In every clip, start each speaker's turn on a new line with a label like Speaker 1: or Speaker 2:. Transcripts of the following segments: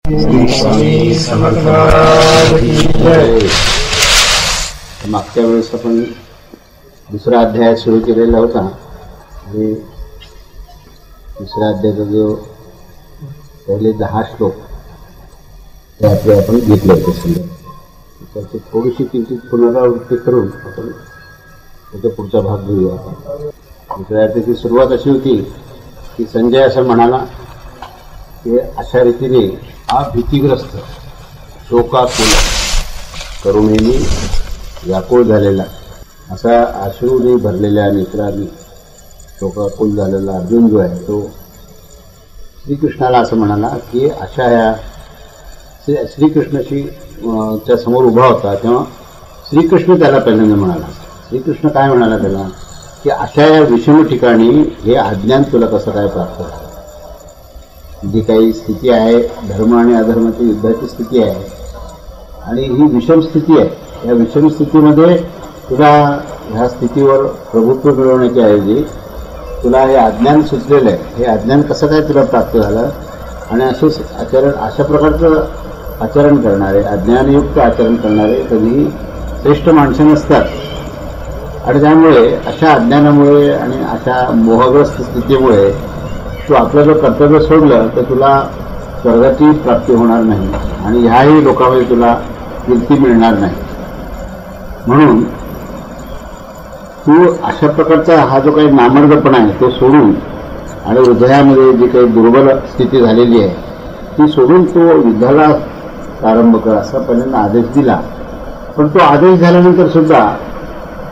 Speaker 1: स्वामी समर्थ महाराज की जय।
Speaker 2: मागच्या वेळेस आपण दुसरा अध्याय सुरू केलेला होता आणि दुसऱ्या अध्यायाचा जो पहिले 10 श्लोक ते आपले आपण घेतले होते समजा, त्याची थोडीशी किंचित पुनरावृत्ती करून आपण त्याचा पुढचा भाग घेऊया. दुसऱ्या अध्यायाची सुरुवात अशी होती की संजय असं म्हणाला की अशा रीतीने हा भीतीग्रस्त शोकाकुल करुणेने व्याकुळ झालेला, असा अश्रूने भरलेल्या नेत्रांनी शोकाकुल झालेला अर्जुन जो आहे तो श्रीकृष्णाला असं म्हणाला की अशा ह्या श्रीकृष्णाशी त्या समोर उभा होता तेव्हा श्रीकृष्ण त्याला पहिल्यांदा म्हणाला. श्रीकृष्ण काय म्हणाला त्याला की अशा या विषम ठिकाणी हे अज्ञान तुला कसं काय प्राप्त झालं. जी काही स्थिती आहे धर्म आणि अधर्माची युद्धाची स्थिती आहे आणि ही विषम स्थिती आहे. या विषम स्थितीमध्ये तुला ह्या स्थितीवर प्रभुत्व मिळवण्याच्या ऐवजी तुला हे अज्ञान सुचलेलं आहे. हे अज्ञान कसं काय तुला प्राप्त झालं आणि असेच आचरण अशा प्रकारचं आचरण करणारे अज्ञानयुक्त आचरण करणारे कधीही श्रेष्ठ माणसं नसतात आणि त्यामुळे अशा अज्ञानामुळे आणि अशा मोहग्रस्त स्थितीमुळे तू आपलं जर कर्तव्य सोडलं तर तुला स्वर्गाची प्राप्ती होणार नाही आणि ह्याही लोकांमध्ये तुला कीर्ती मिळणार नाही. म्हणून तू अशा प्रकारचा हा जो काही नामर्दपणा आहे तो सोडून आणि हृदयामध्ये जी काही दुर्बल स्थिती झालेली आहे ती सोडून तो युद्धाला प्रारंभ कर असा पहिल्यांदा आदेश दिला. पण तो आदेश झाल्यानंतर सुद्धा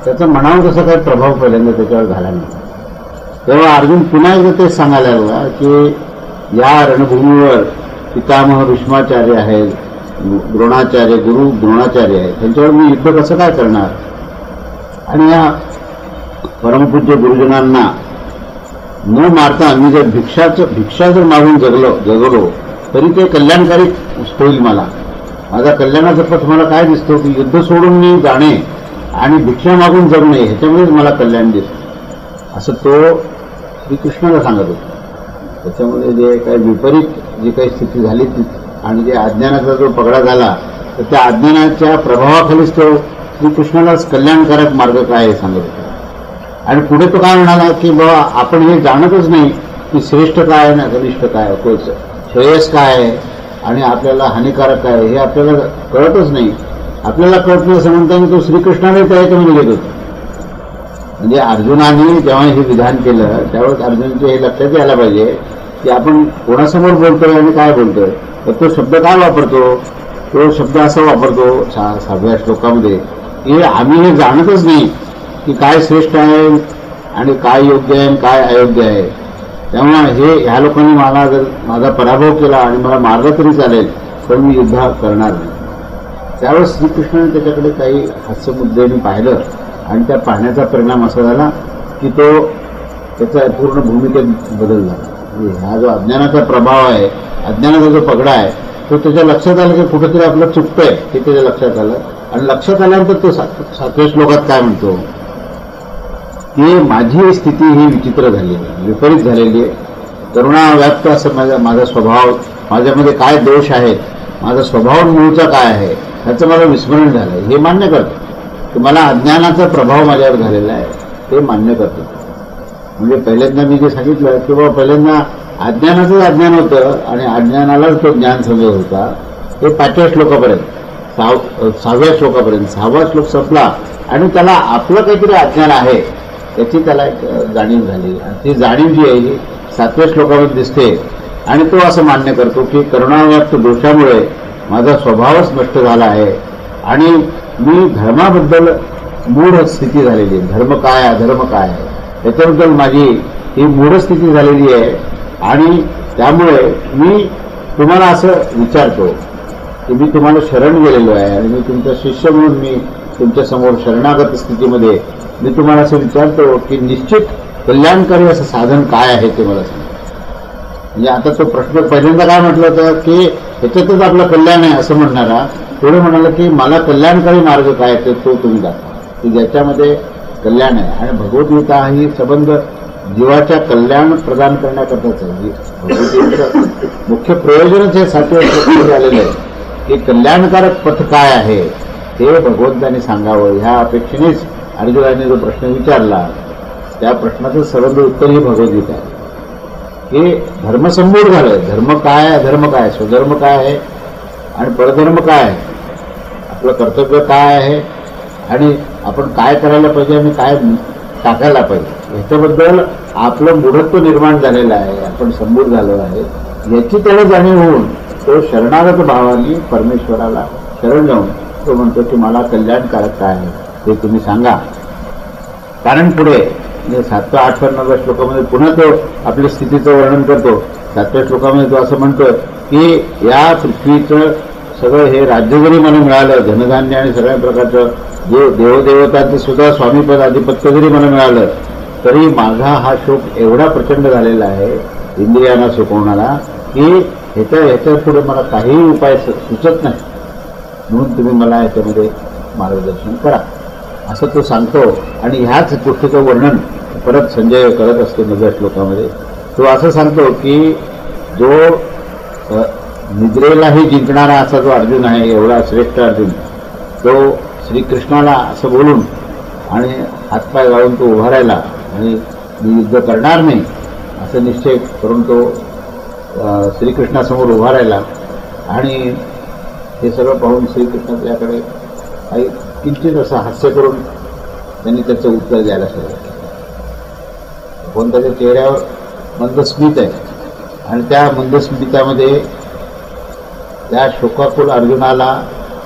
Speaker 2: त्याचा मनावर कसा काही प्रभाव पहिल्यांदा त्याच्यावर झाला नाही. तेव्हा अर्जुन पुन्हा एकदा तेच सांगायला लागला की या रणभूमीवर पितामह भीष्माचार्य आहेत, द्रोणाचार्य गुरु द्रोणाचार्य आहेत, त्यांच्यावर मी युद्ध कसं काय करणार आणि या परमपूज्य गुरुजनांना न मारता मी जर भिक्षा जर मागून जगलो तरी ते कल्याणकारी होईल. माझा कल्याणाचा पथ मला काय दिसतो की युद्ध सोडून मी जाणे आणि भिक्षा मागून जगणे ह्याच्यामुळेच मला कल्याण दिसतं असं तो श्रीकृष्णाला सांगत होता. त्याच्यामध्ये जे काही विपरीत जी काही स्थिती झाली ती आणि जे अज्ञानाचा जो पगडा झाला तर त्या अज्ञानाच्या प्रभावाखालीच तो श्रीकृष्णालाच कल्याणकारक मार्ग काय हे सांगत होता. आणि पुढे तो काय म्हणाला की बाबा आपण हे जाणतच नाही की श्रेष्ठ काय आहे ना कनिष्ठ काय आहे, श्रेयस काय आहे आणि आपल्याला हानिकारक काय आहे हे आपल्याला कळतच नाही. आपल्याला कळत नाही असं म्हणताना तो श्रीकृष्णाने त्या ह्याच्यामध्ये घेत होता. म्हणजे अर्जुनाने जेव्हा हे विधान केलं त्यावेळेस अर्जुनचे हे लक्षात यायला पाहिजे की आपण कोणासमोर बोलतोय आणि काय बोलतोय. तर तो शब्द काय वापरतो, तो शब्द असा वापरतो 6व्या श्लोकामध्ये की आम्ही हे जाणतच नाही की काय श्रेष्ठ आहे आणि काय योग्य आहे आणि काय अयोग्य आहे. त्यामुळे ह्या लोकांनी मला जर माझा पराभव केला आणि मला मारलं तरी चालेल पण मी युद्ध करणार नाही. त्यावेळेस श्रीकृष्णाने त्याच्याकडे काही हास्यमुद्रेने पाहिलं आणि त्या पाहण्याचा परिणाम असा झाला की तो त्याचा पूर्ण भूमिकेत बदल झाला. म्हणजे हा जो अज्ञानाचा प्रभाव आहे अज्ञानाचा जो पगडा आहे तो त्याच्या लक्षात आला की कुठेतरी आपलं चुकतंय हे त्याच्या लक्षात आलं. आणि लक्षात आल्यानंतर तो 7व्या श्लोकात काय म्हणतो की माझी स्थिती ही विचित्र झालेली आहे, विपरीत झालेली आहे. करुणा व्याप्त असं माझा स्वभाव, माझ्यामध्ये काय दोष आहेत, माझा स्वभाव मूळचा काय आहे ह्याचं मला विस्मरण झालं. हे मान्य करतो की मला अज्ञानाचा प्रभाव माझ्यावर झालेला आहे ते मान्य करतो. म्हणजे पहिल्यांदा मी जे सांगितलं की बाबा पहिल्यांदा अज्ञानाचंच अज्ञान होतं आणि अज्ञानालाच तो ज्ञान समजत होता. ते 5व्या श्लोकापर्यंत 6व्या श्लोकापर्यंत 6वा श्लोक संपला आणि त्याला आपलं काहीतरी अज्ञान आहे याची त्याला एक जाणीव झाली आणि ती जाणीव जी आहे ही 7व्या श्लोकामध्ये दिसते. आणि तो असं मान्य करतो की करुणाव्याप्त दोषामुळे माझा स्वभावच नष्ट झाला आहे आणि मी धर्माबद्दल मूढ स्थिती झालेली आहे. धर्म काय अधर्म काय आहे त्याच्याबद्दल माझी ही मूढ स्थिती झालेली आहे. आणि त्यामुळे मी तुम्हाला असं विचारतो की मी तुम्हाला शरण गेलेलो आहे आणि मी तुमचा शिष्य म्हणून मी तुमच्यासमोर शरणागत स्थितीमध्ये मी तुम्हाला असं विचारतो की निश्चित कल्याणकारी असं साधन काय आहे ते मला सांगा. म्हणजे आता तो प्रश्न पहिल्यांदा काय म्हटलं होतं की ह्याच्यातच आपलं कल्याण आहे असं म्हणणारा पुढे म्हणाला की मला कल्याणकारी मार्ग काय तो तुम्ही दाखवा की ज्याच्यामध्ये कल्याण आहे. आणि भगवद्गीता ही संबंध जीवाच्या कल्याण प्रदान करण्याकरताच आहे. भगवद्गीतेचं मुख्य प्रयोजनच हे 7व्या श्लोकामध्ये आलेलं आहे की कल्याणकारक पथ काय आहे ते भगवंतांनी सांगावं. ह्या अपेक्षेनेच अर्जुनाने जो प्रश्न विचारला त्या प्रश्नाचं सर्व उत्तर ही भगवद्गीता आहे की धर्मसंमूढ झालं. धर्म काय, अधर्म काय, स्वधर्म काय आहे आणि परधर्म काय आहे, आपलं कर्तव्य काय आहे आणि आपण काय करायला पाहिजे आणि काय टाकायला पाहिजे ह्याच्याबद्दल आपलं मूढत्व निर्माण झालेलं आहे. आपण संबूढ झालो आहे. याची त्याला जाणीव होऊन तो शरणागत भावाने परमेश्वराला शरण जाऊन तो म्हणतो की मला कल्याणकारक काय आहे ते तुम्ही सांगा. कारण पुढे 7व्या 8व्या 9व्या श्लोकामध्ये पुन्हा तो आपल्या स्थितीचं वर्णन करतो. 7व्या श्लोकामध्ये तो असं म्हणतो की या पृथ्वीचं सगळं हे राज्य जरी मला मिळालं, धनधान्य आणि सगळ्या प्रकारचं जे देवदेवतांचं सुद्धा स्वामीपद आधिपत्य जरी मला मिळालं तरी माझा हा शोक एवढा प्रचंड झालेला आहे इंद्रियांना सुकवणारा की ह्याच्या पुढे मला काहीही उपाय सुचत नाही. म्हणून तुम्ही मला ह्याच्यामध्ये मार्गदर्शन करा असं तो सांगतो. आणि ह्याच गोष्टीचं वर्णन परत संजय करत असतो 9व्या श्लोकामध्ये. तो असं सांगतो की जो निद्रेलाही जिंकणारा असा जो अर्जुन आहे, एवढा श्रेष्ठ अर्जुन, तो श्रीकृष्णाला असं बोलून आणि हातपाय गाळून तो उभा राहिला आणि मी युद्ध करणार नाही असं निश्चय करून तो श्रीकृष्णासमोर उभा राहिला. आणि हे सगळं पाहून श्रीकृष्ण त्याकडे काही किंचित असं हास्य करून त्यांनी त्याचं उत्तर द्यायला सुरुवात केली. पण त्याच्या चेहऱ्यावर मंदस्मित आहे आणि त्या मंदस्मितामध्ये त्या शोकाकुल अर्जुनाला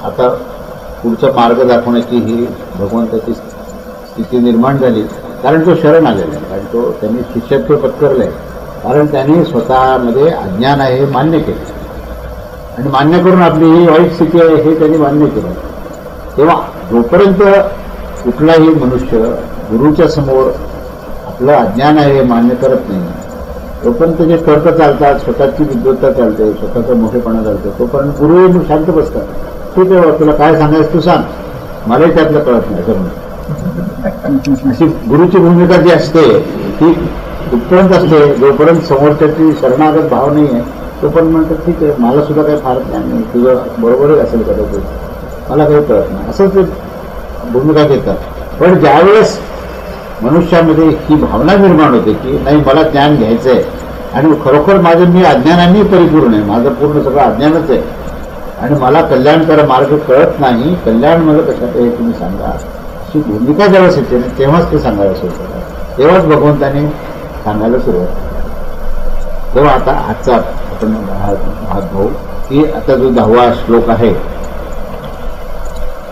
Speaker 2: आता पुढचा मार्ग दाखवण्याची ही भगवंताची स्थिती निर्माण झाली. कारण तो शरण आलेला आहे, कारण तो त्यांनी शिष्यत्व पत्करलं आहे, कारण त्यांनी स्वतःमध्ये अज्ञान आहे हे मान्य केलं आणि मान्य करून आपली ही वाईट स्थिती आहे हे त्यांनी मान्य केलं. तेव्हा जोपर्यंत कुठलाही मनुष्य गुरुच्या समोर आपलं अज्ञान आहे हे मान्य करत नाही तोपर्यंत जे तर्क चालतात, स्वतःची विद्वत्ता चालते, स्वतःचा मोठेपणा चालतो, तोपर्यंत गुरु शांत बसतात. ठीक आहे, तुला काय सांगायचं तू सांग, मलाही त्यातलं कळत नाही असं म्हणून. अशी गुरुची भूमिका जी असते ती कुठपर्यंत असते, जोपर्यंत समोरच्याची शरणागत भाव नाही आहे तोपर्यंत म्हणतात ठीक आहे, मला सुद्धा काही फारच नाही, तुझं बरोबरच असेल कदाचित, मला काही कळत नाही असं ते भूमिका घेतात. पण ज्यावेळेस मनुष्यामध्ये ही भावना निर्माण होते की नाही मला ज्ञान घ्यायचं आहे आणि खरोखर माझं मी अज्ञानाने परिपूर्ण आहे, माझं पूर्ण सगळं अज्ञानच आहे आणि मला कल्याणकर मार्ग कळत नाही, कल्याण मला कशात आहे तुम्ही सांगा, अशी भूमिका ज्यावेळेस येते ना तेव्हाच ते सांगायला सुरुवात करतात, तेव्हाच भगवंताने सांगायला सुरुवात केली. तेव्हा आता आजचा आपण भाग भाऊ की आता जो 10वा श्लोक आहे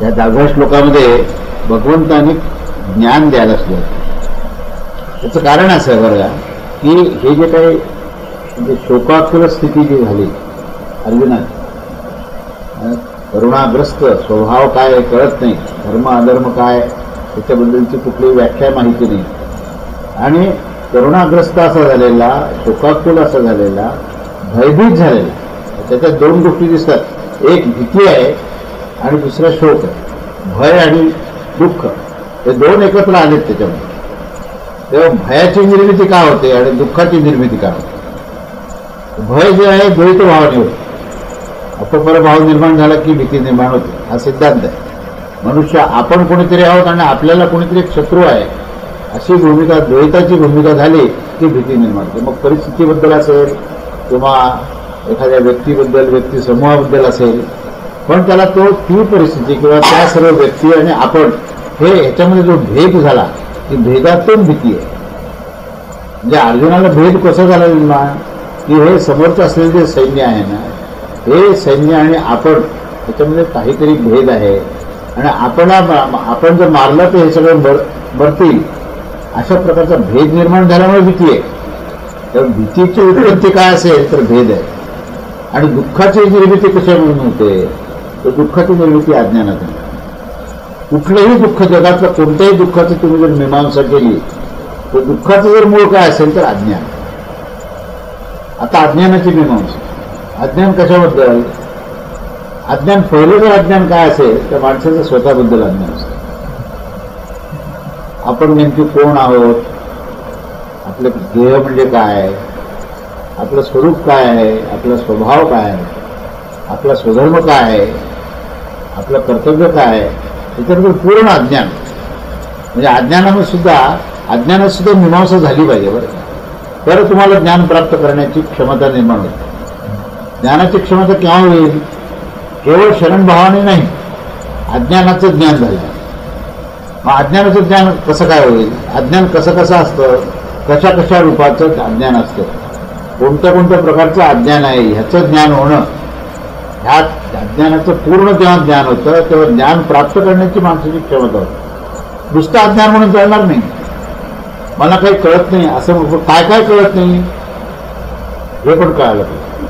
Speaker 2: या 10व्या श्लोकामध्ये भगवंताने ज्ञान द्यायला सुरुवात. त्याचं कारण असं आहे बरं की हे जे काही म्हणजे शोकाकुल स्थिती जी झाली अर्जुनाची, करुणाग्रस्त स्वभाव काय कळत नाही, धर्म अधर्म काय त्याच्याबद्दलची कुठलीही व्याख्या माहिती नाही आणि करुणाग्रस्त असा झालेला, शोकाकुल असा झालेला, भयभीत झालेला. त्याच्यात 2 गोष्टी दिसतात, एक भीती आहे आणि दुसरा शोक आहे. भय आणि दुःख हे 2 एकत्र आलेत त्याच्यामध्ये. तेव्हा भयाची निर्मिती का होते आणि दुःखाची निर्मिती का होते? भय जे आहे द्वैत भावाने होते, अपपर भाव निर्माण झाला की भीती निर्माण होते, हा सिद्धांत आहे. मनुष्य आपण कोणीतरी आहोत आणि आपल्याला कोणीतरी एक शत्रू आहे अशी भूमिका, द्वैताची भूमिका झाली की भीती निर्माण होते. मग परिस्थितीबद्दल असेल किंवा एखाद्या व्यक्तीबद्दल, व्यक्ती समूहाबद्दल असेल, पण त्याला ती परिस्थिती किंवा त्या सर्व व्यक्ती आणि आपण हे ह्याच्यामध्ये जो भेद झाला की भेदातून भीती आहे. म्हणजे अर्जुनाला भेद कसा झाला निर्माण की हे समोरचं असलेलं जे सैन्य आहे ना, हे सैन्य आणि आपण त्याच्यामध्ये काहीतरी भेद आहे आणि आपण जर मारलं तर हे सगळं मरतील अशा प्रकारचा भेद निर्माण झाल्यामुळे भीती आहे. तर भीतीची उत्पत्ती काय असेल तर भेद आहे. आणि दुःखाची निर्मिती कशामधून होते तर दुःखाची निर्मिती अज्ञानातून. कुठलंही दुःख, जगातलं कोणत्याही दुःखाची तुम्ही जर मीमांसा केली तर दुःखाचं जर मूळ काय असेल तर अज्ञान. आता अज्ञानाची मीमांसा, अज्ञान कशाबद्दल? अज्ञान, पहिलं जर अज्ञान काय असेल तर माणसाचं स्वतःबद्दल अज्ञान असतं. आपण नेमकी कोण आहोत, आपलं ध्येय म्हणजे काय, आपलं स्वरूप काय आहे, आपला स्वभाव काय आहे, आपला स्वधर्म काय आहे, आपलं कर्तव्य काय आहे, त्याच्याबद्दल पूर्ण अज्ञान. म्हणजे अज्ञानात सुद्धा मीमांसा झाली पाहिजे बरं. तर तुम्हाला ज्ञान प्राप्त करण्याची क्षमता निर्माण होते. ज्ञानाची क्षमता केव्हा होईल? केवळ शरणभावाने नाही, अज्ञानाचं ज्ञान झालं. मग अज्ञानाचं ज्ञान कसं काय होईल? अज्ञान कसं असतं, कशा कशा रूपाचं अज्ञान असतं, कोणत्या कोणत्या प्रकारचं अज्ञान आहे ह्याचं ज्ञान होणं. ह्या अज्ञानाचं पूर्ण जेव्हा ज्ञान होतं तेव्हा ज्ञान प्राप्त करण्याची माणसाची क्षमता होती. नुसतं अज्ञान म्हणून चालणार नाही. मला काही कळत नाही असं काय काय कळत नाही हे पण कळालं पाहिजे.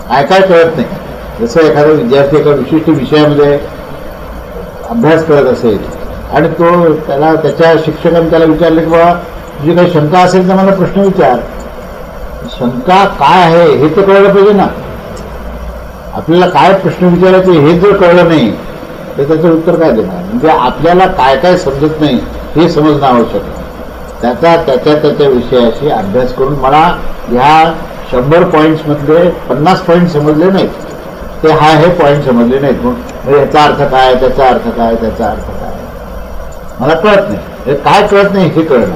Speaker 2: काय काय कळत नाही. जसं एखादा विद्यार्थी एका विशिष्ट विषयामध्ये अभ्यास करत असेल आणि त्याला त्याच्या शिक्षकांनी त्याला विचारले की बाबा तुझी काही शंका असेल तर मला प्रश्न विचार. शंका काय आहे हे तर कळलं पाहिजे ना. आपल्याला काय प्रश्न विचारायचे हे जर कळलं नाही तर त्याचं उत्तर काय देणार. म्हणजे आपल्याला काय काय समजत नाही हे समजणं आवश्यक आहे. त्याच्या विषयाशी अभ्यास करून मला ह्या 100 पॉईंट्समधले 50 पॉईंट समजले नाहीत, ते हे पॉईंट समजले नाहीत. मग याचा अर्थ काय, त्याचा अर्थ काय, त्याचा अर्थ काय मला कळत नाही. हे काय कळत नाही हे कळणं.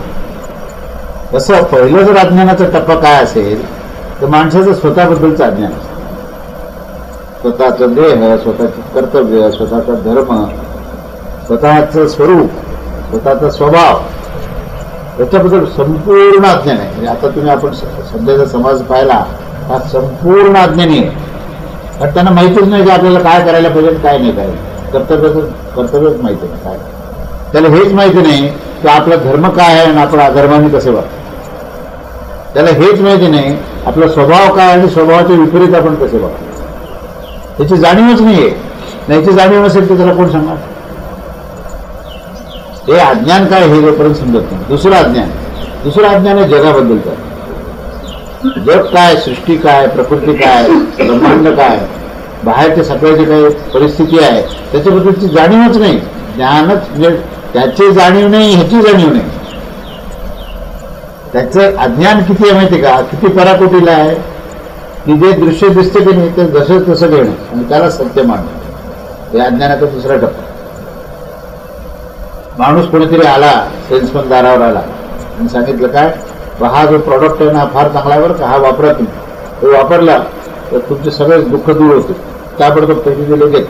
Speaker 2: तसं पहिलं जर अज्ञानाचा टप्पा काय असेल तर माणसाचं स्वतःबद्दलचं अज्ञान असतं. स्वतःचं देह, स्वतःचं कर्तव्य, स्वतःचा धर्म, स्वतःचं स्वरूप, स्वतःचा स्वभाव याच्याबद्दल संपूर्ण अज्ञान आहे. म्हणजे आता आपण सध्याचा समाज पाहिला हा संपूर्ण अज्ञानी आहे. कारण त्यांना माहितीच नाही की आपल्याला काय करायला पाहिजे काय नाही करायचं. कर्तव्यच माहिती नाही काय. त्याला हेच माहिती नाही की आपला धर्म काय आहे आणि आपण अधर्माने कसे वागतो. त्याला हेच माहिती नाही आपला स्वभाव काय आणि स्वभावाच्या विपरीत आपण कसे वागतो. त्याची जाणीवच नाहीये. याची जाणीव नसेल तर त्याला कोण सांगणार. हे अज्ञान काय हे जोपर्यंत समजत नाही. दुसरं अज्ञान आहे जगाबद्दलचं. जग काय, सृष्टी काय, प्रकृती काय, ब्रह्मांड काय, बाहेरच्या सगळ्याची काही परिस्थिती आहे त्याच्याबद्दलची जाणीवच नाही. ज्ञानच म्हणजे त्याची जाणीव नाही, ह्याची जाणीव नाही. त्याचं अज्ञान किती आहे माहिती का, किती पराकोटीला आहे की जे दृश्य दिसते की नाही ते जसं तसं घेणं आणि त्याला सत्य मानणं. हे अज्ञानाचा दुसरा टप्पा. माणूस कोणीतरी आला, सेल्समन दारावर आला आणि सांगितलं काय हा जो प्रॉडक्ट आहे ना फार चांगला आहे बरं का, हा वापरा तुम्ही. तो वापरला तर तुमचे सगळे दुःख दूर होते. त्याबरोबर पैसे दिले घेत.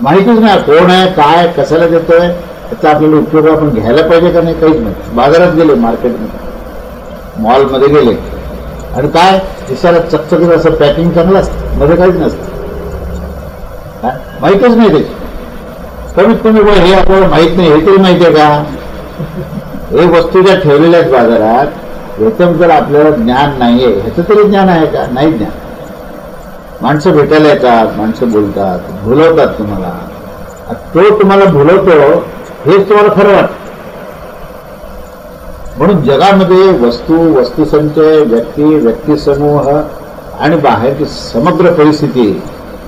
Speaker 2: माहितीच नाही कोण आहे, काय, कशाला देतोय, त्याचा आपल्याला उपयोग आपण घ्यायला पाहिजे का नाही काहीच नाही. बाजारात गेले, मार्केटमध्ये, मॉलमध्ये गेले आणि काय दिसायला चकचकीत असं पॅकिंग चांगलं असतं, मध्ये काहीच नसतं. माहितीच नाही त्याची. कमीत कमी हे आपल्याला माहित नाही हे तरी माहिती आहे का. हे वस्तू ज्या ठेवलेल्या आहेत बाजारात याच्याबद्दल आपल्याला ज्ञान नाहीये, ह्याचं तरी ज्ञान आहे का. नाही ज्ञान. माणसं भेटायला येतात, माणसं बोलतात, भुलवतात तुम्हाला. तो तुम्हाला भुलवतो हेच तुम्हाला खरं वाटतं. म्हणून जगामध्ये वस्तुसंचय, व्यक्तिसमूह आणि बाहेरची समग्र परिस्थिती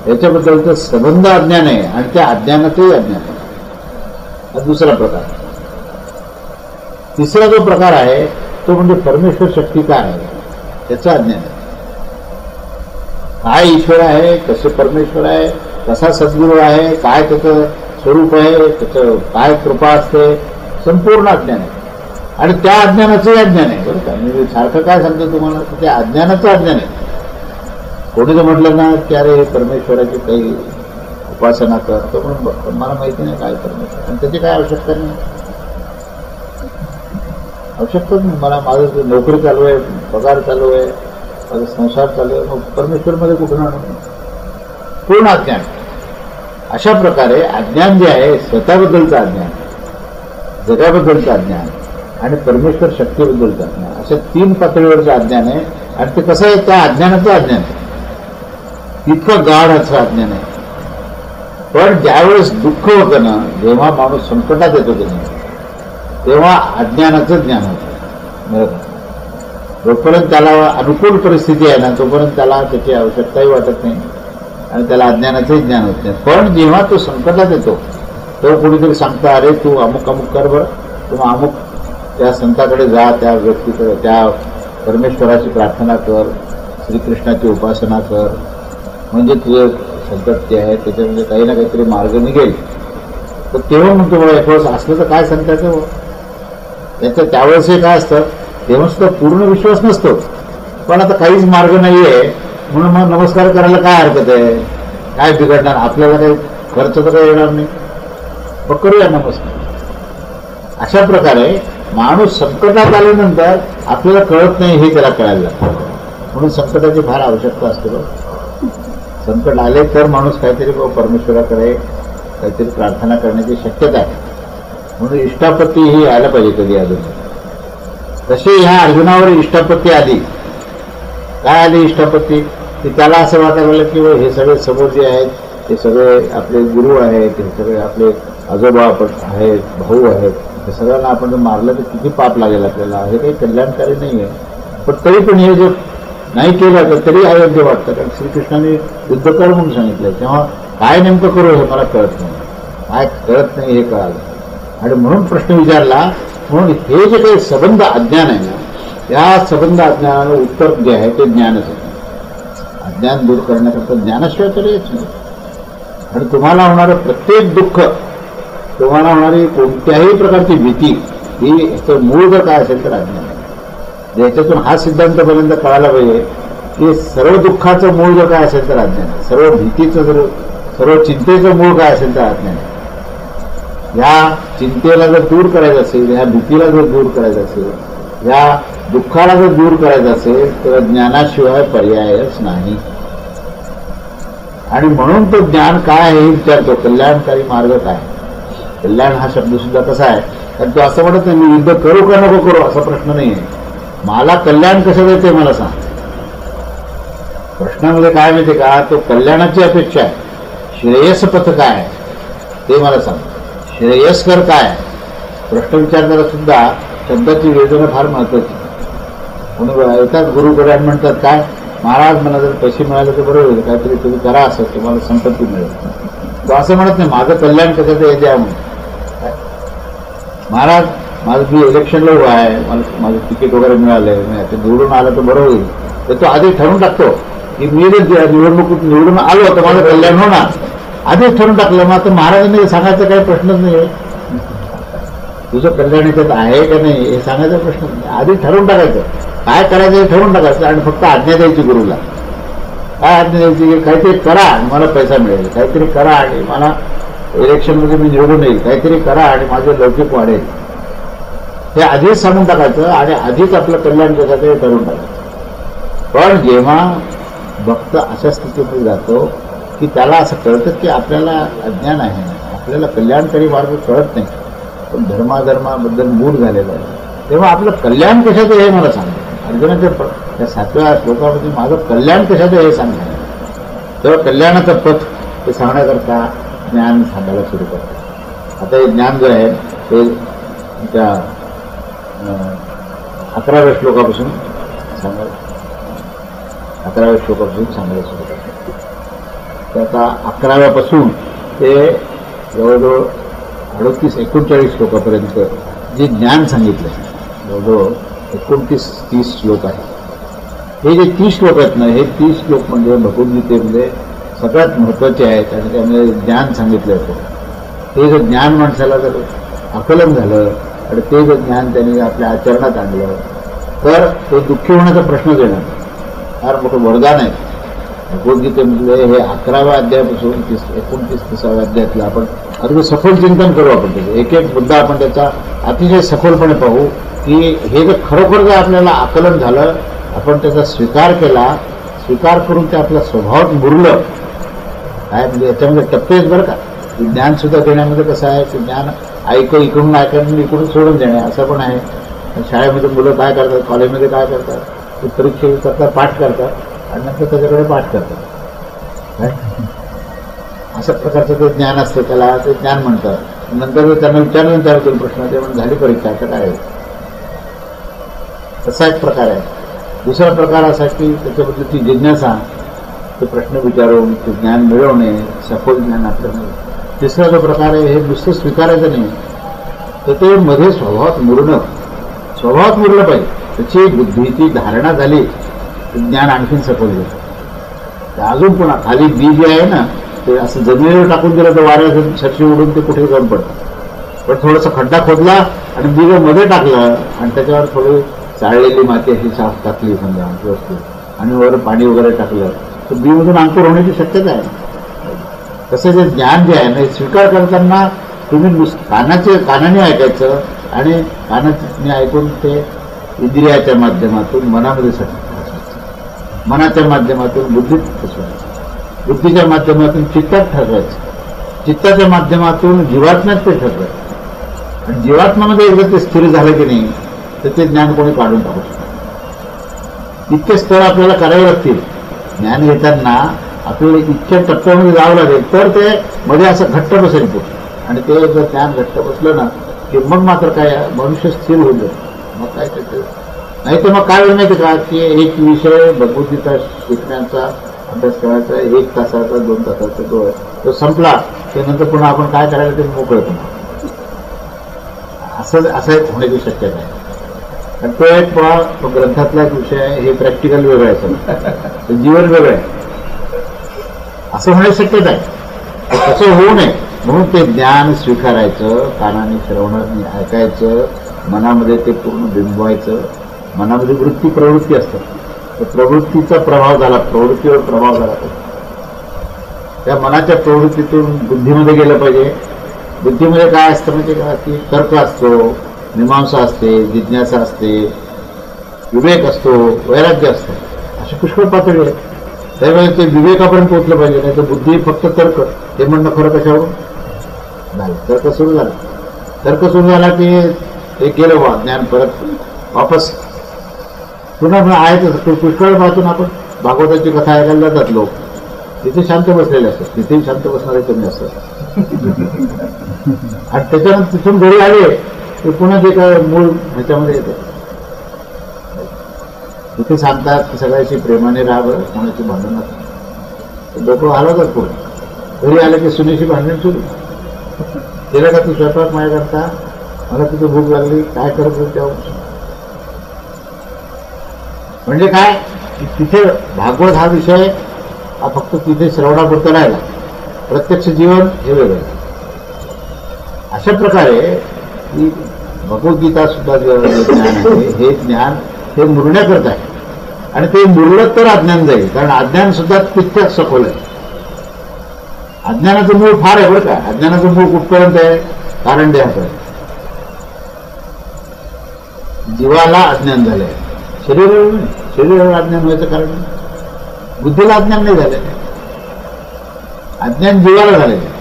Speaker 2: याच्याबद्दलचं संबंध अज्ञान आहे आणि त्या अज्ञानाचंही अज्ञान आहे. हा दुसरा प्रकार. तिसरा जो प्रकार आहे तो म्हणजे परमेश्वर शक्ती काय आहे त्याचं अज्ञान आहे. काय ईश्वर आहे, कसे परमेश्वर आहे, कसा सद्गुरू आहे, काय त्याचं स्वरूप आहे, त्याचं काय कृपा असते, संपूर्ण अज्ञान आहे. आणि त्या अज्ञानाचंही अज्ञान आहे बरं का. मी सारखं काय सांगतो तुम्हाला, त्या अज्ञानाचं अज्ञान आहे. कोणी जर म्हटलं ना की अरे हे परमेश्वराची काही उपासना करतो म्हणून मला माहिती नाही काय परमेश्वर आणि त्याची काय आवश्यकता नाही. आवश्यकताच नाही मला. माझं नोकरी चालू आहे, पगार चालू आहे, माझा संसार चालू आहे, मग परमेश्वरमध्ये कुठून आणू. पूर्ण अज्ञान. अशा प्रकारे अज्ञान जे आहे स्वतःबद्दलचं अज्ञान, जगाबद्दलचं अज्ञान आणि परमेश्वर शक्तीबद्दलचं अज्ञान, अशा 3 पातळीवरचं अज्ञान आहे. आणि ते कसं आहे, त्या अज्ञानाचं अज्ञान आहे. इतकं गाढ असं अज्ञान आहे. पण ज्यावेळेस दुःख होतं ना, जेव्हा माणूस संकटात येतो की नाही तेव्हा अज्ञानाचं ज्ञान होतं. बरोबर. जोपर्यंत त्याला अनुकूल परिस्थिती आहे ना तोपर्यंत त्याला त्याची आवश्यकताही वाटत नाही आणि त्याला अज्ञानाचंही ज्ञान होत नाही. पण जेव्हा तो संकटात येतो तो कोणीतरी सांगता अरे तू अमुक अमुक कर बरं, किंवा अमुक त्या संताकडे जा, त्या व्यक्तीकडे, त्या परमेश्वराची प्रार्थना कर, श्रीकृष्णाची उपासना कर, म्हणजे तुझं संकट जे आहे त्याच्यामध्ये काही ना काहीतरी मार्ग निघेल. तर तेव्हा म्हणतो बघा एक वेळेस असलं तर काय सांगतायचं हो, त्यावेळेस हे काय असतं, तेव्हा सुद्धा पूर्ण विश्वास नसतो, पण आता काहीच मार्ग नाही आहे म्हणून मग नमस्कार करायला काय हरकत आहे, काय बिघडणार, आपल्याला काही खर्च तर काही येणार नाही, मग करूया नमस्कार. अशा प्रकारे माणूस संकटात आल्यानंतर आपल्याला कळत नाही हे त्याला कळायला लागतं. म्हणून संकटाची फार आवश्यकता असते. संकट आले तर माणूस काहीतरी परमेश्वराकडे काहीतरी प्रार्थना करण्याची शक्यता आहे. म्हणून इष्टापत्ती ही यायला पाहिजे कधी अजून. तशी ह्या अर्जुनावर इष्टापत्ती आली. काय आली इष्टापत्ती, की त्याला असं वाटायला लागलं की हे सगळे समोर जे आहेत ते सगळे आपले गुरु आहेत, हे सगळे आपले आजोबा आहेत, भाऊ आहेत, हे सगळ्यांना आपण जर मारलं तर किती पाप लागेल आपल्याला, हे काही कल्याणकारी नाही आहे. पण तरी पण हे जर नाही केलं तर तरी अयोग्य वाटतं, कारण श्रीकृष्णाने युद्ध कर म्हणून सांगितलं. तेव्हा काय नेमकं करू हे मला कळत नाही, काय कळत नाही हे कळालं. आणि म्हणून प्रश्न विचारला. म्हणून हे जे काही संबंध अज्ञान आहे ना, या संबंध अज्ञानाला उत्तर जे आहे ते ज्ञानच आहे. अज्ञान दूर करण्याकरता ज्ञानाशिवाय तरी येत नाही. आणि तुम्हाला होणारं प्रत्येक दुःख, तुम्हाला होणारी कोणत्याही प्रकारची भीती, ही याचं मूळ जर काय असेल तर अज्ञान आहे. याच्यातून हा सिद्धांतपर्यंत कळायला पाहिजे की सर्व दुःखाचं मूळ जर काय असेल तर अज्ञान आहे, सर्व भीतीचं जर, सर्व चिंतेचं मूळ काय असेल तर अज्ञान आहे. या चिंतेला जर दूर करायचं असेल, या भीतीला जर दूर करायचं असेल, या दुःखाला जर दूर करायचं असेल तर ज्ञानाशिवाय पर्यायच नाही. आणि म्हणून तो ज्ञान काय आहे हे विचारतो, कल्याणकारी मार्ग काय. कल्याण हा शब्द सुद्धा कसा आहे, कारण तो असं म्हणत नाही मी युद्ध करू का नको करू असा प्रश्न नाही आहे. मला कल्याण कसं देते मला सांग. प्रश्नामध्ये काय माहिती का, तो कल्याणाची अपेक्षा आहे. श्रेयसपथ काय आहे ते मला सांग, श्रेयस्कर काय. प्रश्न विचारताना सुद्धा शब्दाची योजना फार महत्वाची. म्हणून येतात गुरुकडे आणि म्हणतात काय, महाराज मला जर पैसे मिळाले तर बरोबर होईल, काहीतरी तुम्ही करा असं तुम्हाला संपत्ती मिळेल. तो असं म्हणत नाही माझं कल्याण कसं ते द्या म्हणून. महाराज माझं मी इलेक्शनला उभा आहे, मला माझं तिकीट वगैरे मिळालंय, ते निवडून आलं तर बरोबर होईल. तर तो आधी ठरवून टाकतो की मी जर निवडणुकीत निवडून आलो तर माझं कल्याण होणार. आधीच ठरवून टाकलं. मग आता महाराजांनी सांगायचा काही प्रश्नच नाही आहे. तुझं कल्याण याच्यात आहे का नाही हे सांगायचा प्रश्न नाही. आधी ठरवून टाकायचं काय करायचं हे ठरवून टाकायचं आणि फक्त आज्ञा द्यायची गुरुला. काय आज्ञा द्यायची की काहीतरी करा आणि मला पैसा मिळेल, काहीतरी करा आणि मला इलेक्शनमध्ये मी निवडून येईल, काहीतरी करा आणि माझं लौकिक वाढेल. हे आधीच सांगून टाकायचं आणि आधीच आपलं कल्याण कसं ते ठरवून टाकायचं. पण जेव्हा भक्त अशा स्थितीमध्ये जातो की त्याला असं कळतं की आपल्याला अज्ञान आहे, आपल्याला कल्याणकारी मार्ग कळत नाही, पण धर्माधर्माबद्दल मूढ झालेला आहे, तेव्हा आपलं कल्याण कशाचं हे मला सांगा. अर्जुनाच्या त्या 7व्या श्लोकामध्ये माझं कल्याण कशाचं हे सांगणार. तेव्हा कल्याणाचं पथ ते सांगण्याकरता ज्ञान सांगायला सुरू करतात. आता हे ज्ञान जे आहे ते त्या 11व्या श्लोकापासून सांगायला 11व्या श्लोकापासून सांगायला सुरू करतात. तर आता 11व्यापासून ते जवळजवळ 38-39 श्लोकापर्यंत जे ज्ञान सांगितलं, जवळजवळ 29-30 श्लोक आहेत. हे जे 30 श्लोक आहेत ना, हे 30 श्लोक म्हणजे भगवद्गीतेमध्ये सगळ्यात महत्त्वाचे आहेत आणि त्यामध्ये ज्ञान सांगितलं होतं. ते जर ज्ञान माणसाला जर आकलन झालं आणि ते जर ज्ञान त्याने आपल्या आचरणात आणलं तर तो दुःखी होण्याचा प्रश्नच येणार. फार मोठं वरदान आहे भगवद्गीतेमधले. हे 11व्या अध्यायापासून 29-30व्या अध्यायातलं आपण अगदी सखोल चिंतन करू. आपण त्याचे एक एक मुद्दा आपण त्याचा अतिशय सखोलपणे पाहू की हे जर खरोखर जर आपल्याला आकलन झालं, आपण त्याचा स्वीकार केला, स्वीकार करून ते आपल्या स्वभावात मुरलं काय, म्हणजे याच्यामध्ये टप्पे बरं का. ज्ञान सुद्धा देण्यामध्ये कसं आहे की ज्ञान इकडून ऐकून इकडून सोडून देणे असं पण आहे. शाळेमध्ये मुलं काय करतात, कॉलेजमध्ये काय करतात, ते परीक्षेकरता पाठ करतात आणि नंतर त्याच्याकडे पाठ करतात काय, अशा प्रकारचं ते ज्ञान असतं, त्याला ते ज्ञान म्हणतात. नंतर त्यांना विचारलं त्याबद्दल प्रश्न, ते म्हणजे झाली परीक्षा आता काय आहे, तसा एक प्रकार आहे. दुसरा प्रकार असा की त्याच्याबद्दलची जिज्ञासा, ते प्रश्न विचारून ते ज्ञान मिळवणे, सखोल ज्ञान आपल्याला. तिसरा जो प्रकार आहे हे नुसतं स्वीकारायचं नाही, तर ते मध्ये स्वभावात मुरणं, स्वभावात मुरलं पाहिजे. त्याची बुद्धीची धारणा झाली तर ज्ञान आणखीन सखोल होतं. अजून पुन्हा खाली बी जे आहे ना ते असं जमिनीवर टाकून दिलं तर वाऱ्याचं सरशी उडून ते कुठे जाऊन पडतं. पण थोडासा खड्डा खोदला आणि बी मध्ये टाकलं आणि त्याच्यावर थोडी चाळलेली माती अशी साफ टाकली समजा व्यवस्थित आणि वर पाणी वगैरे टाकलं तर बी मधून अंकुर होण्याची शक्यता आहे. तसं जे ज्ञान जे आहे ना स्वीकार करताना तुम्ही कानाने ऐकायचं आणि कानाने ऐकून ते इंद्रियाच्या माध्यमातून मनामध्ये ठसवायचं, मनाच्या माध्यमातून बुद्धीत ठसवायचं, बुद्धीच्या माध्यमातून चित्तात ठसवायचं, चित्ताच्या माध्यमातून जीवात्म्यात ते ठसवायचं. आणि जीवात्म्यामध्ये एकदा ते स्थिर झालं की नाही तर ते ज्ञान कोणी काढून टाकू शकतो. इतके स्तर आपल्याला करावे लागतील. ज्ञान घेताना आपल्याला इतक्या टप्प्यामध्ये जावं लागेल तर ते मध्ये असं घट्ट बसेल पुढे. आणि ते जर ज्ञान घट्ट बसलं ना की मग मात्र काय मनुष्य स्थिर होईल. मग काय करते नाही तर मग काय वेळ माहिती का की एक विषय भगवद्गीता शिकण्याचा अभ्यास करायचा 1 तासाचा 2 तासाचा तो संपला त्यानंतर पुन्हा आपण काय करायला ते मोकळं पुन्हा असं एक होण्याची शक्यता आहे. आणि तो एक तो ग्रंथातला एक विषय आहे. हे प्रॅक्टिकल वेगळं आहे सगळं, जीवन वेगळं आहे. असं होण्याची शक्यता आहे. तसं होऊ नये म्हणून ते ज्ञान स्वीकारायचं, कानाने श्रवणाने ऐकायचं, मनामध्ये ते पूर्ण बिंबवायचं. मनामध्ये वृत्ती प्रवृत्ती असतात. तर प्रवृत्तीचा प्रभाव झाला, प्रवृत्तीवर प्रभाव झाला पाहिजे. त्या मनाच्या प्रवृत्तीतून बुद्धीमध्ये गेलं पाहिजे. बुद्धीमध्ये काय असतं म्हणजे का की तर्क असतो, मीमांसा असते, जिज्ञासा असते, विवेक असतो, वैराग्य असतं. अशी पुष्कळ पातळी आहे. त्यावेळेस ते विवेकापर्यंत पोहोचलं पाहिजे. नाही तर बुद्धी फक्त तर्क हे म्हणणं खरं कशावरून झालं. तर्क सुरू झाला, तर्क सुरू झाला की हे केलं बा ज्ञान परत वापस पुन्हा आहे. पुष्कळ पाहतून आपण भागवताची कथा ऐकायला जातात लोक, तिथे शांत बसलेले असतात, तिथेही शांत बसणारे कमी असतात. आणि त्याच्यानंतर तिथून घरी आले ते पुन्हा जे काय मूळ ह्याच्यामध्ये येतं तिथे सांगतात की सगळ्याशी प्रेमाने राहावं, कोणाची भांडण नसतं. लोक हलवतात पुढे. घरी आले की सुनेशी भांडण सुरू केलं का तू स्वयंपाक माझ्या करता, मला तिथे भूक लागली, काय करत त्यावर. म्हणजे काय तिथे भागवत हा विषय हा फक्त तिथे श्रवणापुरता राहिला. प्रत्यक्ष जीवन हे वेगळं. अशा प्रकारे की भगवद्गीता सुद्धा जे ज्ञान आहे हे ज्ञान हे मुरण्याकरता आहे. आणि ते मुरलं तर अज्ञान जाईल. कारण अज्ञान सुद्धा तितक्याच सखोल आहे. अज्ञानाचं मूळ फार आहे बरं का. अज्ञानाचं मूळ कुठपर्यंत आहे? कारण देहापर्यंत. जीवाला अज्ञान झालंय, शरीरावर नाही. शरीरावर अज्ञान व्हायचं कारण बुद्धीला अज्ञान नाही झालेलं आहे. अज्ञान जीवाला झालेलं आहे.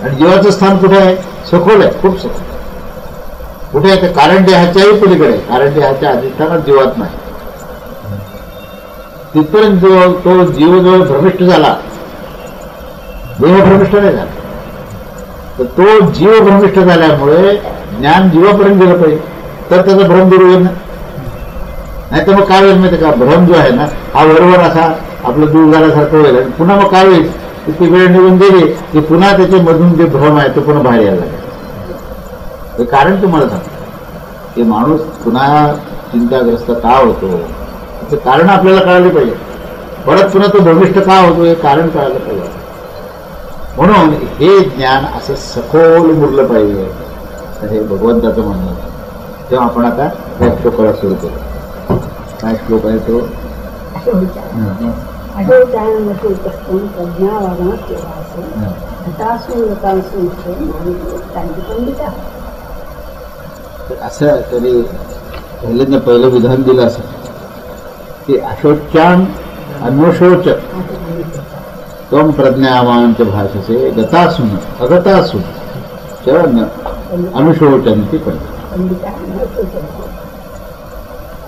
Speaker 2: आणि जीवाचं स्थान कुठे आहे? सखोल आहे, खूप सखोल. कुठे आहे? कारण देहाच्याही पलीकडे. कारण देहाच्या अधिष्ठानात जीवात नाही. तिथपर्यंत तो जीव जो भ्रमिष्ट झाला, देह भ्रमिष्ट नाही झाला, तर तो जीव भ्रमिष्ट झाल्यामुळे ज्ञान जीवापर्यंत गेलं पाहिजे तर त्याचा भ्रम दूर होईल ना. नाही तर मग काय होईल माहिती का, भ्रम जो आहे ना हा बरोबर असा आपलं दूर झाल्यासारखं होईल. आणि पुन्हा मग काय होईल, ती वेळ निघून गेली की पुन्हा त्याच्यामधून जे भ्रम आहे तो पुन्हा बाहेर यायला लागेल. हे कारण तुम्हाला सांगतो की माणूस पुन्हा चिंताग्रस्त का होतो त्याचं कारण आपल्याला कळाले पाहिजे. परत पुन्हा तो भ्रमिष्ठ का होतो हे कारण कळायला पाहिजे. म्हणून हे ज्ञान असं सखोल मुरलं पाहिजे. तर हे भगवंताचं म्हणणं. तेव्हा आपण आता या श्लोकाला सुरू करू. काय श्लोक आहे तो? असं तरी पहिल्यांदा पहिलं विधान दिलं असं की अशोच्यान अन्वशोच त्वं प्रज्ञावांच भाषसे गतासून अगतासून च अनुशोचन्ति पंडिता.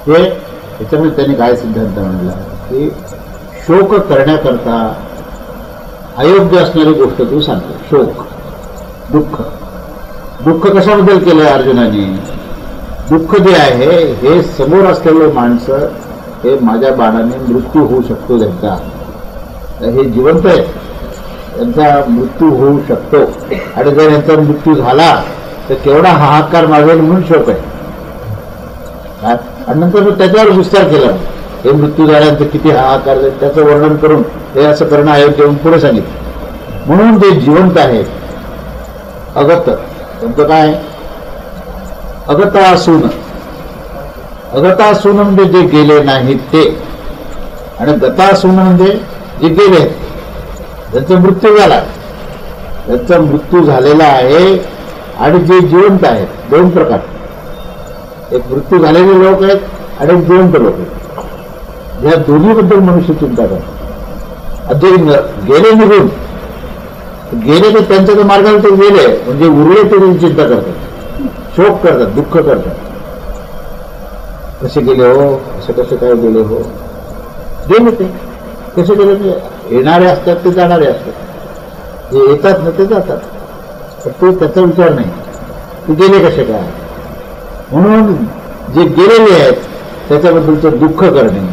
Speaker 2: हे याच्यामध्ये त्यांनी काय सिद्धांत म्हणला की शोक करण्याकरता अयोग्य असणारी गोष्ट तू सांगतो. शोक, दुःख. दुःख कशाबद्दल केलं अर्जुनाने? दुःख जे आहे हे समोर असलेले माणसं हे माझ्या बाणाने मृत्यू होऊ शकतो त्यांचा. हे जिवंत आहे, त्यांचा मृत्यू होऊ शकतो. आणि जर यांचा मृत्यू झाला तर केवढा हाहाकार मागेल म्हणून शोक आहे. आणि नंतर मग त्याच्यावर विस्तार केला. हे मृत्यू झाल्यानंतर किती हाहाकार झाले त्याचं वर्णन करून हे असं करणं अयोग्य म्हणून पुढे सांगितलं. म्हणून जे जिवंत आहेत अगत त्यांचं काय अगता असून म्हणजे जे गेले नाहीत ते, आणि गता असून म्हणजे जे गेले आहेत त्यांचा मृत्यू झाला, त्यांचा मृत्यू झालेला आहे. आणि जे जिवंत आहेत दोन प्रकार, एक मृत्यू झालेले लोक आहेत आणि एक जिवंत लोक आहेत. या दोन्हीबद्दल मनुष्य चिंता करतात. जे गेले निघून गेले तर त्यांच्या तर मार्गाला ते गेले, म्हणजे उरले तरी चिंता करतात, शोक करतात, दुःख करतात. कसे गेले हो, कसे काय गेले हो, गेले ते कसे गेले ते येणारे असतात ते जाणारे असतात, जे येतात ना ते जातात, तर तो त्याचा विचार नाही ते गेले कसे काय. म्हणून जे गेलेले आहेत त्याच्याबद्दलचं दुःख करणे.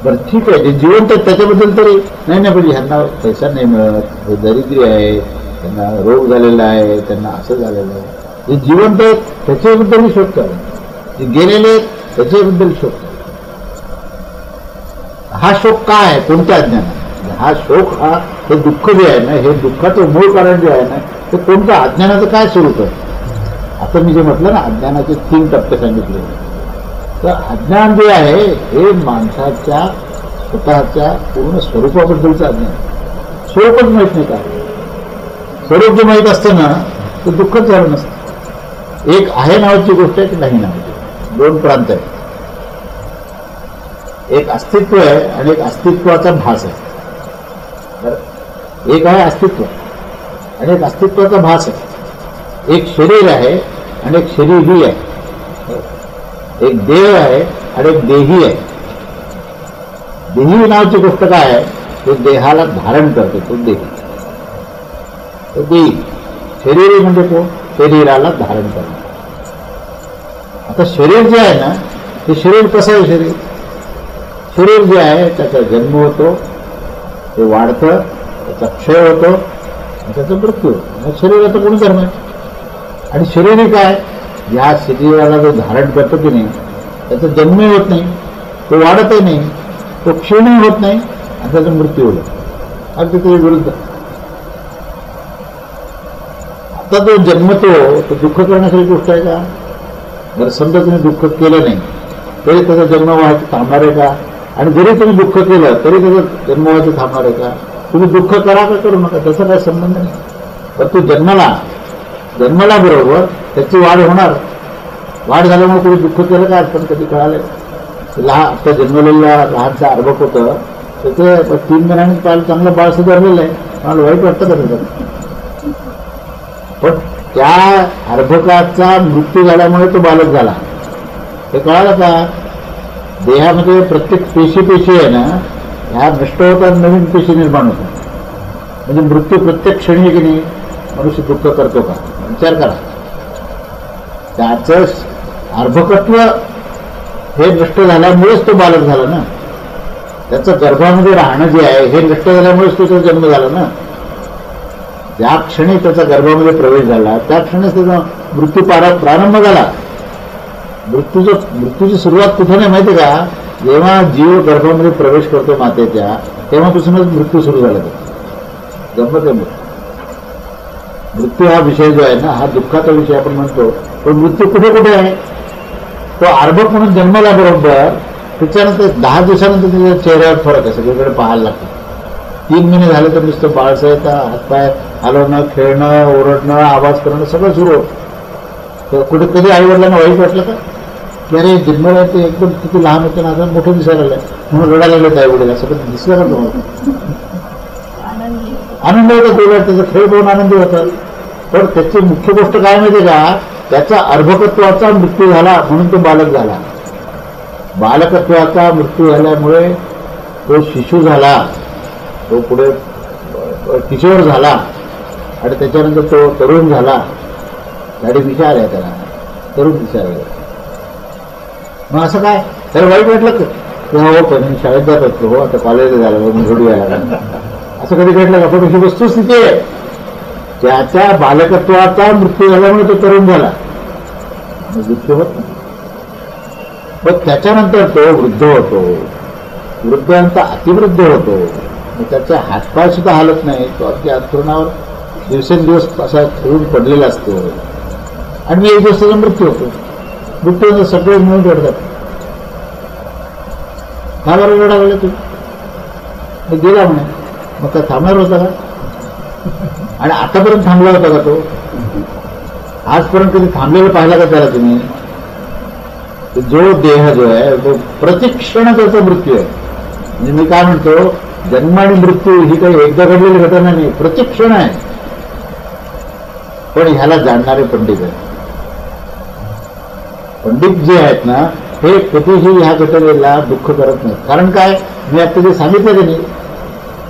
Speaker 2: बरं ठीक आहे, जे जिवंत आहेत त्याच्याबद्दल तरी नाही ना, पण ह्यांना पैसा नाही मिळत, हे दरिद्री आहे, त्यांना रोग झालेला आहे, त्यांना असं झालेलं आहे. जे जिवंत आहेत त्याच्याबद्दलही शोक करा, जे गेलेले आहेत त्याच्याबद्दल शोक. हा शोक काय आहे, कोणत्या अज्ञानात हा शोक, हा हे दुःख जे आहे ना, हे दुःखाचं मूळ कारण जे आहे ना ते कोणतं अज्ञानाचं काय स्वरूप आहे. आता मी जे म्हटलं ना अज्ञानाचे 3 टप्पे सांगितले, तर अज्ञान जे आहे हे माणसाच्या स्वतःच्या पूर्ण स्वरूपाबद्दलचं अज्ञान. स्वरूपच माहीत नाही का, स्वरूप जे माहीत असतं ना तर दुःखच झालं नसतं. एक आहे नावाची गोष्ट आहे की नाही नावाची, दोन प्रांत आहेत. एक अस्तित्व आहे आणि एक अस्तित्वाचा भास आहे. एक आहे अस्तित्व आणि एक अस्तित्वाचा भास आहे. एक शरीर आहे आणि एक शरीरही आहे. एक देह आहे आणि एक देही आहे. देही नावाची गोष्ट काय आहे, ते देहाला धारण करते, तो देही. तो देही शरीर म्हणजे तो शरीराला धारण करणे. आता शरीर जे आहे ना ते शरीर कसं आहे, शरीर जे आहे त्याचा जन्म होतो, ते वाढतं, त्याचा क्षय होतो, त्याचा मृत्यू होतो. शरीराचा कोणी धर्म आहे. आणि शरीर काय, या शरीराला जो धारण करतो की नाही त्याचा जन्मही होत नाही, तो वाढतही नाही, तो क्षीणही होत नाही आणि त्याचा मृत्यू होतो. अगदी ते विरुद्ध. आता जो जन्मतो तो दुःख करण्यासाठी गोष्ट आहे का. जर समजा तुम्ही दुःख केलं नाही तरी त्याचा जन्म व्हायचं थांबणार आहे का, आणि जरी तुम्ही दुःख केलं तरी त्याचं जन्म व्हायचं थांबणार आहे का. तुम्ही दुःख करा का करू नका त्याचा काही संबंध नाही. पण तो जन्मला बरोबर त्याची वाढ होणार. वाढ झाल्यामुळे कोणी दुःख केलं का पण कधी कळालं. आता जन्मलेला लहानचा अर्भक होतं त्याचं 3 महिन्यांनी काल चांगलं बाळ सुधारलेलं आहे, मला वाईट वाटतं का त्याचं. पण त्या अर्भकाचा मृत्यू झाल्यामुळे तो बालक झाला हे कळालं का. देहामध्ये प्रत्येक पेशी आहे ना ह्या नष्ट होतात, नवीन पेशी निर्माण होतात. म्हणजे मृत्यू प्रत्येक क्षणी की नाही मनुष्य दुःख करतो का, विचार करा. त्याचं अर्भकत्व हे नष्ट झाल्यामुळेच तो बालक झाला ना. त्याचं गर्भामध्ये राहणं जे आहे हे नष्ट झाल्यामुळेच त्याचा जन्म झाला ना. ज्या क्षणी त्याचा गर्भामध्ये प्रवेश झाला त्या क्षणीच त्याचा मृत्यू प्रारंभ झाला. मृत्यूची सुरुवात कुठे नाही माहिती का, जेव्हा जीव गर्भामध्ये प्रवेश करतो मातेच्या तेव्हापासूनच मृत्यू सुरू झाला. जन्मते मृत्यू हा विषय जो आहे ना हा दुःखाचा विषय आपण म्हणतो. पण मृत्यू कुठे कुठे आहे, तो अर्भक म्हणून जन्माला बरोबर त्याच्यानंतर 10 दिवसानंतर त्याच्या चेहऱ्यावर फरक आहे, सगळीकडे पाहायला लागतो. 3 महिने झाले तर नुसतं बाळसाहेब हातपाय हलवणं, खेळणं, ओरडणं, आवाज करणं सगळं सुरू होतं. कुठे कधी आईवडिलांना वाईट वाटलं का, की अरे जन्मला ते एकदम किती लहान होते ना आता मोठं दिसायला लागलं म्हणून रडायला लागले आईवडील, असं कधी दिसलं का तुम्हाला. आनंद होता तेवढा, त्याचा खेळ पाहून आनंदी होता. पण त्याची मुख्य गोष्ट काय माहिती का, त्याचा अर्भकत्वाचा मृत्यू झाला म्हणून तो बालक झाला. बालकत्वाचा मृत्यू झाल्यामुळे तो शिशु झाला, तो पुढे किशोर झाला आणि त्याच्यानंतर तो तरुण झाला. गाडी विचार आहे त्याला, तरुण विचार आहे. मग असं काय त्याला वाईट वाटलं का, हो पण शाळेत जात असतो, हो आता कॉलेजला झालं, मग घडी यायला असं कधी घडलं का. पण ही वस्तुस्थिती आहे, त्याच्या बालकत्वाचा मृत्यू झाल्यामुळे तो तरुण झाला, मृत्यू होत नाही. पण त्याच्यानंतर तो वृद्ध होतो, वृद्धांचा अतिवृद्ध होतो, मग त्याचे हातपाय सुद्धा हालत नाही, तो अगदी अंथरुणावर दिवसेंदिवस असा खेळून पडलेला असतो आणि मी एक दिवस त्याचा मृत्यू होतो. मृत्यू सगळे मिळून रडतात. का बरं रडा लागले तुम्ही? गेला म्हणे. मग काय थांबणार होता का? आणि आतापर्यंत थांबला होता का तो? आजपर्यंत कधी थांबलेलं पाहिला का त्याला तुम्ही? जो देह जो आहे तो प्रतिक्षण त्याचा मृत्यू आहे. म्हणजे मी काय म्हणतो, जन्म आणि मृत्यू ही काही एकदा घडलेली घटना नाही, प्रतिक्षण आहे. पण ह्याला जाणणारे पंडित आहेत. पंडित जे आहेत ना, हे कधीही ह्या घटनेला दुःख करत नाहीत. कारण काय, मी आता जे सांगितलं की नाही,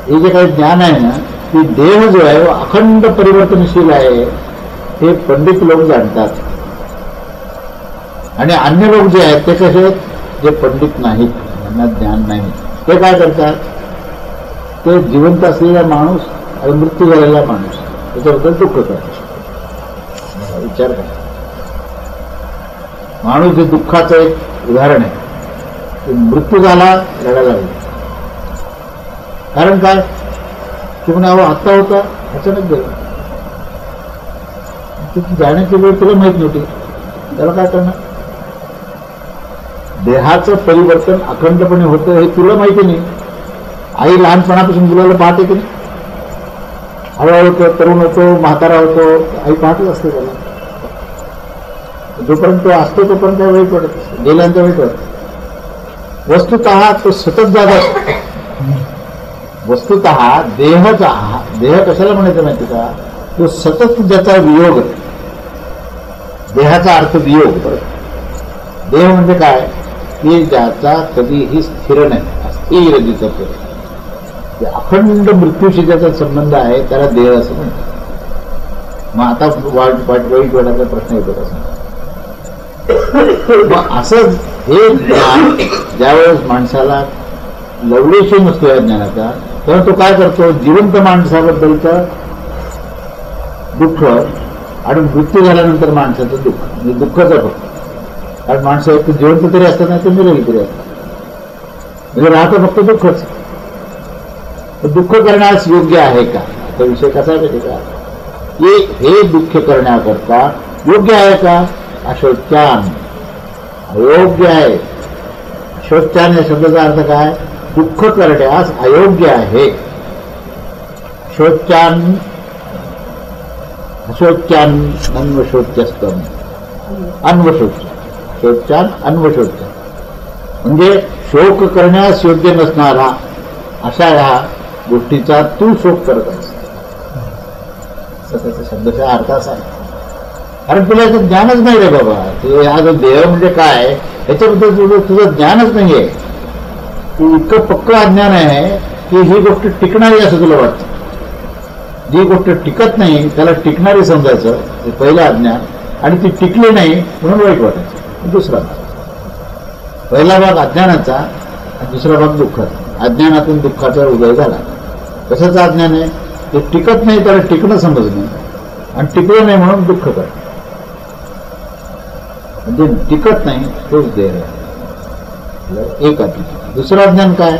Speaker 2: हे जे काही ज्ञान आहे ना, की देह जो आहे अखंड परिवर्तनशील आहे, हे पंडित लोक जाणतात. आणि अन्य लोक जे आहेत ते कसे आहेत, जे पंडित नाहीत, त्यांना ज्ञान नाही, ते काय करतात, ते जिवंत असलेला माणूस आणि मृत्यू झालेला माणूस त्याच्याबद्दल दुःख करतात. विचार करा, माणूस हे दुःखाचं एक उदाहरण आहे. मृत्यू झाला, रडायला लागला. कारण काय, की म्हणे अहो आत्ता होता, अचानक गेला. तिची जाण्याची वेळ तुला माहित नव्हती, त्याला काय करणार? देहाचं परिवर्तन अखंडपणे होतं हे तुला माहिती नाही. आई लहानपणापासून मुलाला पाहते की नाही, हळूहळू होतो, तरुण होतो, म्हातारा होतो, आई पाहतच असते त्याला. जोपर्यंत तो असतो तोपर्यंत वेळ पडत असतो, गेल्यानंतर वेळ पडत. वस्तुतः तो सतत जागा. वस्तुतः देह कशाला म्हणायचं माहिती का, तो सतत ज्याचा वियोग, देहाचा अर्थ वियोग. बरोबर, देह म्हणजे काय, की ज्याचा कधीही स्थिर नाही, अस्थिर दिसत, अखंड मृत्यूशी ज्याचा संबंध आहे त्याला देह असं म्हणतात. मग आता वाईट वाटायचा प्रश्न येतो असं. मग असं हे ज्ञान ज्यावेळेस माणसाला लवलेशी नसतो या ज्ञानाचा, तेव्हा तो काय करतो, जिवंत माणसाबद्दलचं दुःख आणि मृत्यू झाल्यानंतर माणसाचं दुःख, म्हणजे दुःखाचं फक्त. कारण माणसं एक जिवंत तरी असतात नाही तर मिळेल तरी असतात, म्हणजे राहतं फक्त दुःखच. दुःख करण्यास योग्य आहे का, तो विषय कसा आहे माहिती का, की हे दुःख करण्याकरता योग्य आहे का, अशोच्यान अयोग्य आहे. अशोच्यान या शब्दाचा अर्थ काय, दुःख करण्यास अयोग्य आहे. शोच्यान अशोच्यान अन्वशोच्यस्तम, अन्वशोच्य, शोच्यान अन्वशोच्य म्हणजे शोक करण्यास योग्य नसणारा अशा ह्या गोष्टीचा तू शोक करत आहेस, असं त्याचा शब्दाचा अर्थ असा आहे. कारण तुला याचं ज्ञानच नाही रे बाबा. हा जो देह म्हणजे काय याच्याबद्दल तुझं ज्ञानच नाहीये. तू इतकं पक्क अज्ञान आहे की ही गोष्ट टिकणारी असं तुला वाटतं. जी गोष्ट टिकत नाही त्याला टिकणारी समजायचं, हे पहिलं अज्ञान. आणि ती टिकली नाही म्हणून वाईट वाटायचं. दुसरा भाग, पहिला भाग अज्ञानाचा आणि दुसरा भाग दुःखाचा. अज्ञानातून दुःखाचा उदय झाला. कशाचं अज्ञान आहे, ते टिकत नाही त्याला टिकणं समजणं, आणि टिकलं नाही म्हणून दुःख कर. म्हणजे टिकत नाही तोच देह आहे, एक अज्ञान. दुसरं अज्ञान काय,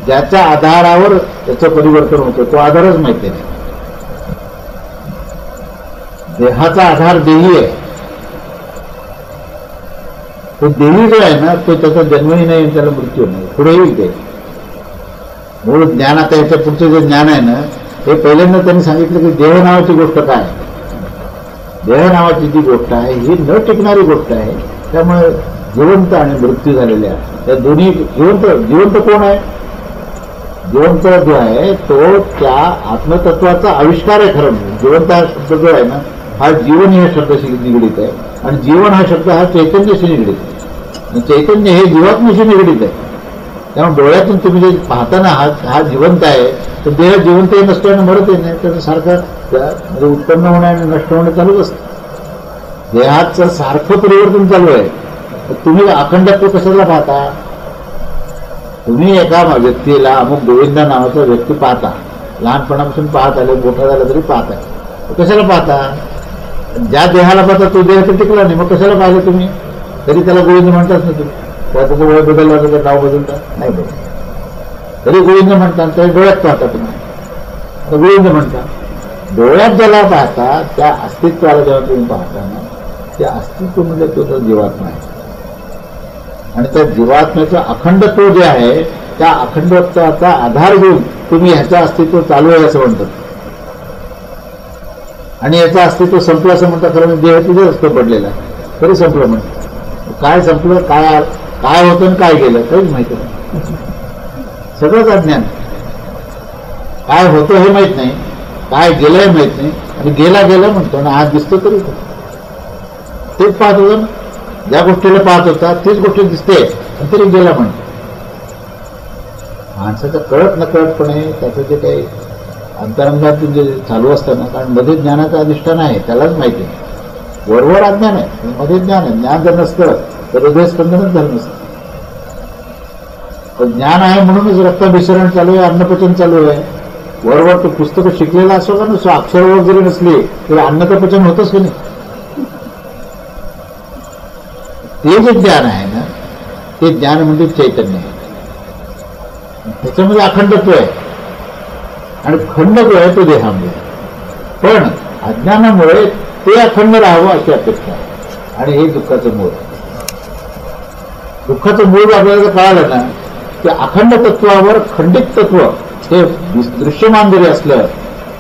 Speaker 2: ज्याच्या आधारावर त्याचं परिवर्तन होतं तो आधारच माहिती नाही. देहाचा आधार देही आहे. तो देही जो आहे ना, तो त्याचा जन्मही नाही, त्याला मृत्यू नाही, पुढे येईल ते मूळ ज्ञान. आता याच्या पुढचं जे ज्ञान आहे ना, हे पहिल्यांदा त्यांनी सांगितलं की देह नावाची गोष्ट काय. देह नावाची जी गोष्ट आहे ही न टिकणारी गोष्ट आहे. त्यामुळे जिवंत आणि मृत्यू झालेल्या त्या दोन्ही, जिवंत कोण आहे, जिवंत जो आहे तो त्या आत्मतत्वाचा आविष्कार आहे. खरं जिवंत हा शब्द जो आहे ना, हा जीवन या शब्दाशी निगडीत आहे. आणि जीवन हा शब्द हा चैतन्याशी निगडीत आहे. चैतन्य हे जीवात्म्याशी निगडीत आहे. त्यामुळे डोळ्यातून तुम्ही जे पाहताना हा जिवंत आहे, तर देह जिवंतही नसतो आणि मरतही नाही. त्याचं सारखं म्हणजे उत्पन्न होणं आणि नष्ट होणं चालूच असतं. देहाचं सारखं परिवर्तन चालू आहे. तर तुम्ही अखंडत्व कशाला पाहता. तुम्ही एका व्यक्तीला अमुक गोविंदा नावाचा व्यक्ती पाहता, लहानपणापासून पाहत आले, मोठा झाला तरी पाहताय. कशाला पाहता, ज्या देहाला पाहता तो देह तर टिकला नाही, मग कशाला पाहिलं तुम्ही, तरी त्याला गोविंद म्हणताच ना तुम्ही. त्या त्याचं वय बदललं तर ते नाव बदलतात नाही बदलत. तरी गोविंद म्हणतात तरी डोळ्यात पाहता तुम्ही, तर गोविंद म्हणतात. डोळ्यात ज्याला पाहता त्या अस्तित्वाला जेव्हा तुम्ही पाहता ना, त्या अस्तित्व म्हणजे तो तर जीवात्मा आहे. आणि त्या जीवात्म्याचं अखंडत्व जे आहे त्या अखंडत्वाचा आधार घेऊन तुम्ही ह्याचं अस्तित्व चालू आहे असं म्हणतात. आणि याचं अस्तित्व संपलं असं म्हणतात. खरं म्हणजे देह तिथे असतो पडलेला, तरी संपलं म्हणतात. काय संपलं, काय काय होतं आणि काय गेलं काहीच माहिती नाही. सगळंच अज्ञान. काय होतं हे माहित नाही, काय गेलं हे माहित नाही, आणि गेला म्हणतो आणि आज दिसतो तरी तेच पाहत होतं ना. ज्या गोष्टीला पाहत होता तीच गोष्ट दिसते तरी गेला म्हणतो. माणसाचं कळत नकळतपणे त्याचं जे काही अंतरंगात जे चालू असतं ना, कारण मध्ये ज्ञानाचं अधिष्ठान आहे त्यालाच माहिती आहे. वरवर अज्ञान आहे, मध्ये ज्ञान आहे. ज्ञान जर नसतं तर हृदयस्पंदनच झालं नसतं. पण ज्ञान आहे म्हणूनच रक्ताभिसरण चालू आहे, अन्नपचन चालू आहे. वरवर तो पुस्तकं शिकलेला असो का नसो, अक्षरवर जरी नसली तरी अन्नाचं पचन होतच की नाही. ते जे ज्ञान आहे ना, ते ज्ञान म्हणजे चैतन्य आहे. त्याच्यामध्ये अखंडत्व आहे आणि खंड जो आहे तो देहामध्ये. पण अज्ञानामुळे ते अखंड राहावं अशी अपेक्षा आहे. आणि हे दुःखाचं मूळ आहे. दुःखाचं मूळ आपल्याला कळालं ना की अखंड तत्वावर खंडित तत्व हे दृश्यमान जरी असलं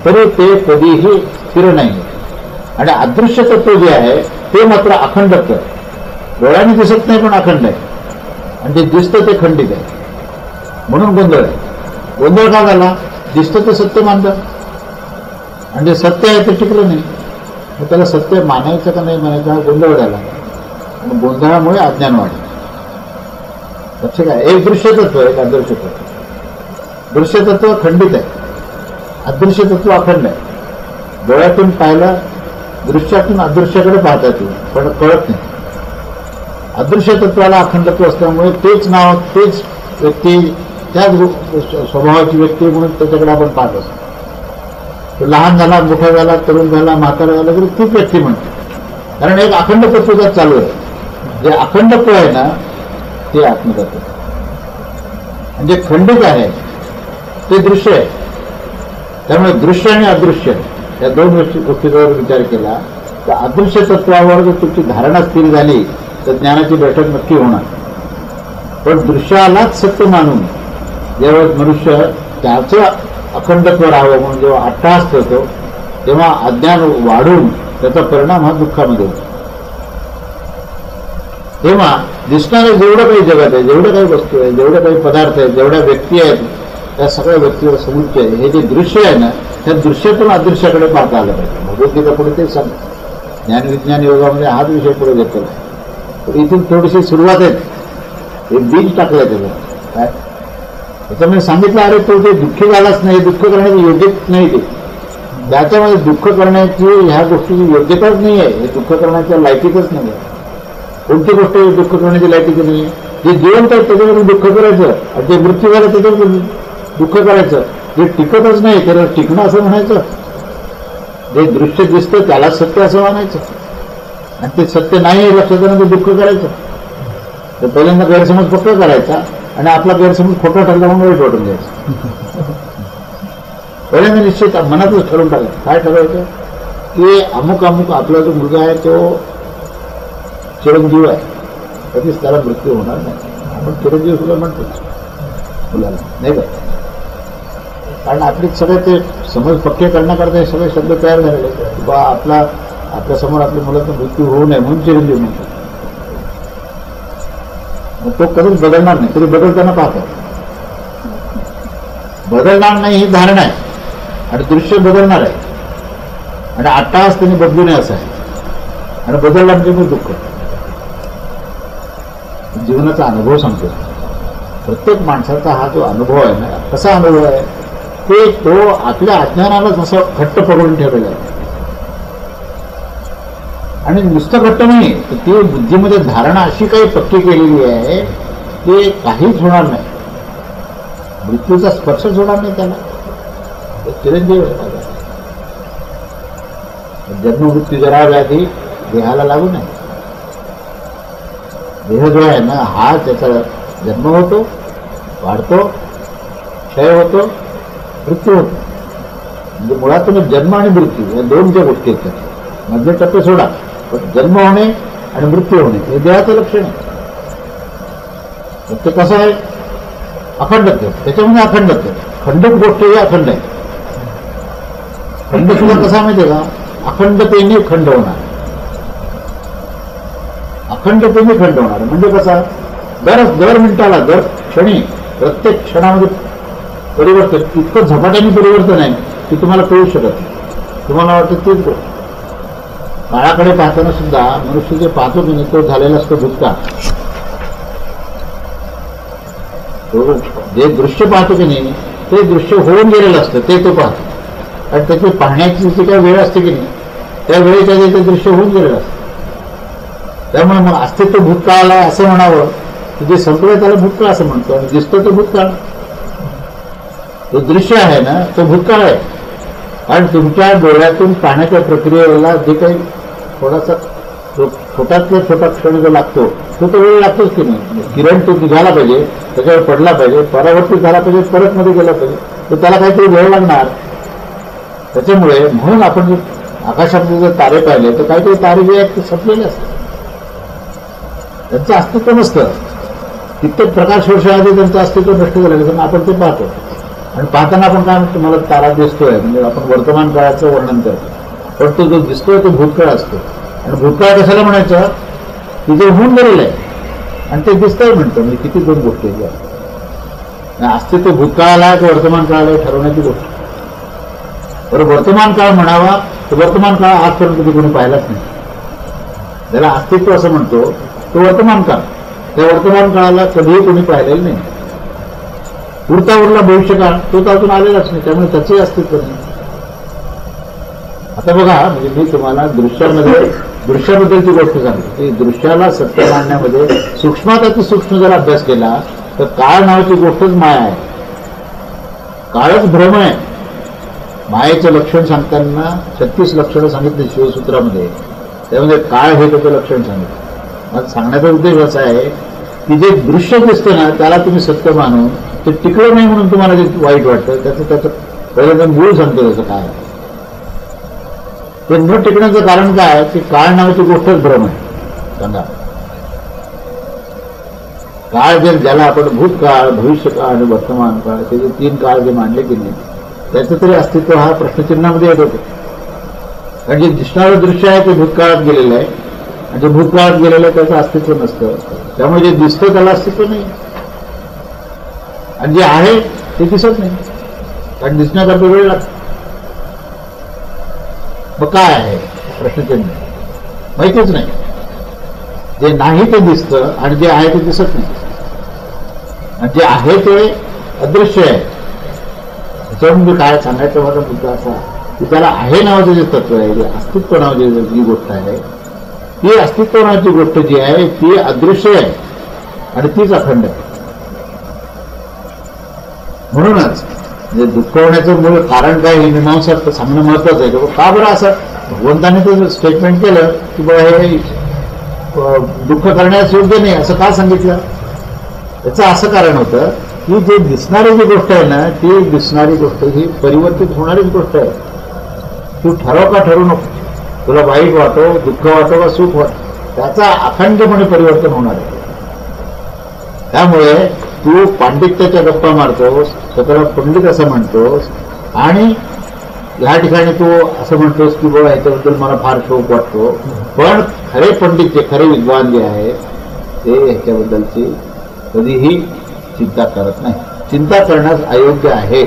Speaker 2: तरी ते कधीही स्थिर नाही. आणि अदृश्य तत्व जे आहे ते मात्र अखंडत्व. डोळ्याने दिसत नाही पण अखंड आहे, आणि जे दिसतं ते खंडित आहे. म्हणून गोंधळ आहे. गोंधळ का झाला? दिसतं ते सत्य मानतात आणि जे सत्य आहे ते टिकलं नाही. मग त्याला सत्य मानायचं का नाही मानायचं हा गोंधळ झाला. आणि गोंधळामुळे अज्ञान वाढलं. लक्ष काय? एक दृश्य तत्व एक अदृश्य तत्व. दृश्य तत्व खंडित आहे, अदृश्य तत्व अखंड आहे. डोळ्यातून पाहिलं, दृश्यातून अदृश्याकडे पाहता तुम्ही पण कळत नाही. अदृश्य तत्वाला अखंडत्व असल्यामुळे तेच नाव, तेच व्यक्ती, त्याच स्वभावाची व्यक्ती म्हणून त्याच्याकडे आपण पाहत असतो. तो लहान झाला, मोठा झाला, तरुण झाला, म्हातारा झाला तरी तीच व्यक्ती म्हणते. कारण एक अखंड तत्व चालू आहे. जे अखंडत्व आहे ना ते आत्मतत्व. म्हणजे खंडित आहे ते दृश्य आहे. त्यामुळे दृश्य आणि अदृश्य या दोन गोष्टींवर विचार केला तर अदृश्य तत्वावर जर तुमची धारणा स्थिर झाली तर ज्ञानाची बैठक नक्की होणार. पण दृश्यालाच सत्य मानून जेव्हा मनुष्य त्याचं अखंडत्व राहावं म्हणून जेव्हा अट्टहास करतो तेव्हा अज्ञान वाढून त्याचा परिणाम हा दुःखामध्ये होतो. तेव्हा दिसणारे जेवढं काही जगत आहे, जेवढे काही वस्तू आहे, जेवढे काही पदार्थ आहेत, जेवढ्या व्यक्ती आहेत, त्या सगळ्या व्यक्तीवर समुच्चय आहे. हे जे दृश्य आहे ना त्या दृश्यातून अदृश्याकडे पाहता आलं पाहिजे. भगवद्गीता पुढे तेच सांगतो. ज्ञानविज्ञान योगामध्ये हाच विषय पुढे घेतला. तर इथून थोडीशी सुरुवात आहे. एक बीज टाकलंय त्याला काय त्याच्यामध्ये सांगितलं अरे तो ते दुःखी झालाच नाही, दुःख करण्याचं योग्यच नाही. ते त्याच्यामध्ये दुःख करण्याची ह्या गोष्टीची योग्यताच नाही आहे. हे दुःख करण्याच्या लायकीतच नाही आहे. कोणती गोष्ट दुःख करण्याची लायकीची नाही आहे? जे जिवंत आहे त्याच्यावर दुःख करायचं, आणि जे मृत्यू झालं त्याच्यावर दुःख करायचं. जे टिकतच नाही त्याला टिकणं असं म्हणायचं. जे दृश्य दिसतं त्याला सत्य असं म्हणायचं. आणि ते सत्य नाही हे लक्षात आलं तर दुःख करायचं. तर पहिल्यांदा गैरसमज पक्का करायचा आणि आपला गैरसमज खोटा ठरला म्हणून वाईट वाटून द्यायचं. पहिल्यांदा निश्चित मनातच ठरवून टाकायचं. काय ठरवायचं की अमुक अमुक आपला जो मुलगा आहे तो चिरंजीव आहे, कधीच त्याला मृत्यू होणार नाही. आपण चिरंजीव सुद्धा म्हणतो मुलाला नाही का? कारण आपले सगळे ते समज पक्के करण्याकरता हे सगळे शब्द तयार झालेले की बा आपल्या समोर आपल्या मुलाचा मृत्यू होऊ नये म्हणून चिरंजीव म्हणतो. मग तो कधीच बदलणार नाही, तरी बदलताना पाहतात. बदलणार नाही ही धारणा आहे आणि दृश्य बदलणार आहे आणि अट्टहास त्यांनी बदलू नये असं आहे. आणि बदलला म्हणजे मग दुःख. जीवनाचा अनुभव सांगतो. प्रत्येक माणसाचा हा जो अनुभव आहे ना, कसा अनुभव आहे ते तो आपल्या अज्ञानाला जसं घट्ट पकडून ठेवलेला आहे. आणि नुसतं घट्ट नाही, तर ती बुद्धीमध्ये धारणा अशी काही पक्की केलेली आहे की काहीच होणार नाही. मृत्यूचा स्पर्शच होणार नाही त्याला. चिरंजीव जन्म मृत्यू जरा व्याधी देहाला लागू नये. देह जो आहे ना हा त्याचा जन्म होतो, वाढतो, क्षय होतो, मृत्यू होतो. म्हणजे मुळातून जन्म आणि मृत्यू या दोन ज्या गोष्टी आहेत मधले टप्पे सोडा, पण जन्म होणे आणि मृत्यू होणे हे देहाचं लक्षण आहे. ते कसं आहे? अखंडत्व. त्याच्यामध्ये अखंडत्व, खंडित गोष्ट ही अखंड आहे. खंड सुद्धा कसा माहितीये का? अखंडतेने खंड होणार, अखंडतेने खंड होणार. म्हणजे कसा? दर मिनिटाला, दर क्षणी, प्रत्येक क्षणामध्ये परिवर्तन, इतकं झपाट्याने परिवर्तन आहे की तुम्हाला कळू शकत नाही. तुम्हाला वाटतं तेच गोष्ट. काळाकडे पाहताना सुद्धा मनुष्य जे पाहतो की नाही तो झालेला असतो भूतकाळ. जे दृश्य पाहतो की नाही ते दृश्य होऊन गेलेलं असतं ते तो पाहतो. आणि त्याची पाहण्याची जी काही वेळ असते की नाही त्या वेळेच्या ते दृश्य होऊन गेलेलं असतं. त्यामुळे मग अस्तित्व भूतकाळाला असं म्हणावं की जे संपलं त्याला भूतकाळ असं म्हणतो आणि दिसतो तो भूतकाळ. तो दृश्य आहे ना तो भूतकाळ आहे. कारण तुमच्या डोळ्यातून पाहण्याच्या प्रक्रियेला जे काही थोडासा छोटातला छोटा क्षण जो लागतो तो वेळ लागतोच की नाही. किरण तो निघाला पाहिजे, त्याच्यावर पडला पाहिजे, परावर्तित झाला पाहिजे, परत मध्ये गेला पाहिजे, तर त्याला काहीतरी वेळ लागणार. त्याच्यामुळे म्हणून आपण जे आकाशामध्ये जर तारे पाहिले तर काहीतरी तारे जे आहेत ते संपलेले असतात, त्यांचं अस्तित्व नसतं. कित्येक प्रकाश वर्षामध्ये त्यांचं अस्तित्व नष्ट झालेलं असतं, आपण ते पाहतो. आणि पाहताना आपण काय म्हणतो, मला तारा दिसतोय, म्हणजे आपण वर्तमान काळाचं वर्णन करतो. पण तो जो दिसतोय तो भूतकाळ असतो. आणि भूतकाळ कशाला म्हणायचं की जे होऊन गेलेलं आहे आणि ते दिसतंय म्हणतं. म्हणजे किती दोन गोष्टी आहेत. अस्तित्व भूतकाळाला की वर्तमान काळाला ठरवण्याची गोष्ट. बरं, वर्तमान काळ म्हणावा तर वर्तमान काळ आजपर्यंत कधी कोणी पाहिलाच नाही. ज्याला अस्तित्व असं म्हणतो तो वर्तमान काळ, त्या वर्तमान काळाला कधीही कोणी पाहिलेलं नाही. उरला भविष्यकाळ तो तर अजून आलेलाच नाही, त्यामुळे त्याचंही अस्तित्व नाही. आता बघा, म्हणजे मी तुम्हाला दृश्याबद्दलची गोष्ट सांगतो की दृश्याला सत्य मांडण्यामध्ये सूक्ष्मात अतिसूक्ष्म जर अभ्यास केला तर काळ नावाची गोष्टच माया आहे. काळच भ्रम आहे. मायेचं लक्षण सांगताना 36 लक्षणं सांगितली शिवसूत्रामध्ये. त्यामध्ये काळ हे त्याचं लक्षण सांगितलं. आज सांगण्याचा उद्देश असा आहे की जे दृश्य दिसतं ना त्याला तुम्ही सत्य मानून ते टिकलं नाही म्हणून तुम्हाला जे वाईट वाटतं त्याचं पहिल्यांदा मूळ सांगतो त्याचं काय. ते न टिकण्याचं कारण काय की काळ नावाची गोष्टच भ्रम आहे. सांगा, काळ जे ज्याला आपण भूतकाळ, भविष्यकाळ आणि वर्तमान काळ ते जे 3 काळ जे मांडले की नाही त्याचं तरी अस्तित्व हा प्रश्नचिन्हामध्ये येत होतं. कारण जे दिसणारं दृश्य आहे ते भूतकाळात गेलेलं आहे आणि जे भूतकाळात गेलेलं आहे त्याचं अस्तित्व नसतं. त्यामुळे जे दिसतं त्याला अस्तित्व नाही आणि जे आहे ते दिसत नाही, कारण दिसण्याकरता वेळ लागतो. मग काय आहे प्रश्नचिन्ह? माहितीच नाही. जे नाही ते दिसतं आणि जे आहे ते दिसत नाही. आणि जे आहे ते अदृश्य आहे. त्याच्यावरून मी काय सांगायचं माझा मुद्दा असा की त्याला आहे नावाचं जे तत्व आहे, जे अस्तित्व नावाची जी गोष्ट आहे ती अस्तित्व नावाची गोष्ट जी आहे ती अदृश्य आहे आणि तीच अखंड आहे. म्हणूनच म्हणजे दुःख होण्याचं मूळ कारण काय हे मीमांसा सांगणं महत्वाचं आहे. का बरं असं भगवंताने तर स्टेटमेंट केलं की बघा हे दुःख करण्यास योग्य नाही असं का सांगितलं? याचं असं कारण होतं की जे दिसणारी जी गोष्ट आहे ना ती दिसणारी गोष्ट ही परिवर्तित होणारीच गोष्ट आहे. तू ठरव का ठरू नको, तुला वाईट वाटो, दुःख वाटो का सुख वाटो, त्याचा अखंडपणे परिवर्तन होणार आहे. त्यामुळे तू पांडित्याच्या गप्पा मारतोस, स्वतःला पंडित असं म्हणतोस आणि या ठिकाणी तू असं म्हणतोस की बाबा ह्याच्याबद्दल मला फार शौक वाटतो, पण खरे पंडित जे खरे विद्वान जे आहे ते ह्याच्याबद्दलची कधीही चिंता करत नाही. चिंता करण्यास अयोग्य आहे.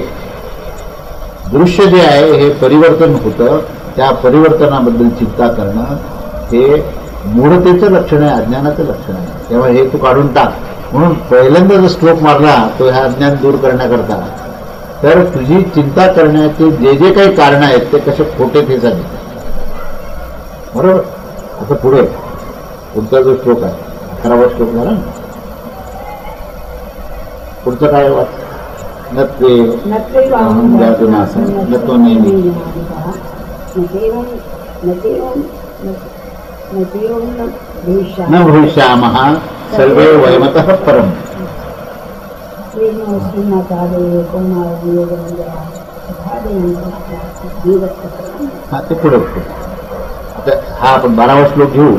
Speaker 2: दृश्य जे आहे हे परिवर्तन होतं, त्या परिवर्तनाबद्दल चिंता करणं हे मूढतेचं लक्षण आहे, अज्ञानाचं लक्षण आहे. तेव्हा हे तू काढून टाक. म्हणून पहिल्यांदा जर स्ट्रोक मारला तो ह्या अज्ञान दूर करण्याकरता तर तुझी चिंता करण्याचे जे जे काही कारण आहेत ते कसे खोटे ते सांगितले. बरोबर. आता पुढचा जो श्लोक आहे 11वा श्लोक झाला ना, पुढचं काय वाच. नत्वे नत्व नेहमी न भविष्यामः सर्वे वयमतः परम. हा ते पुढे आता हा आपण 12वा श्लोक घेऊ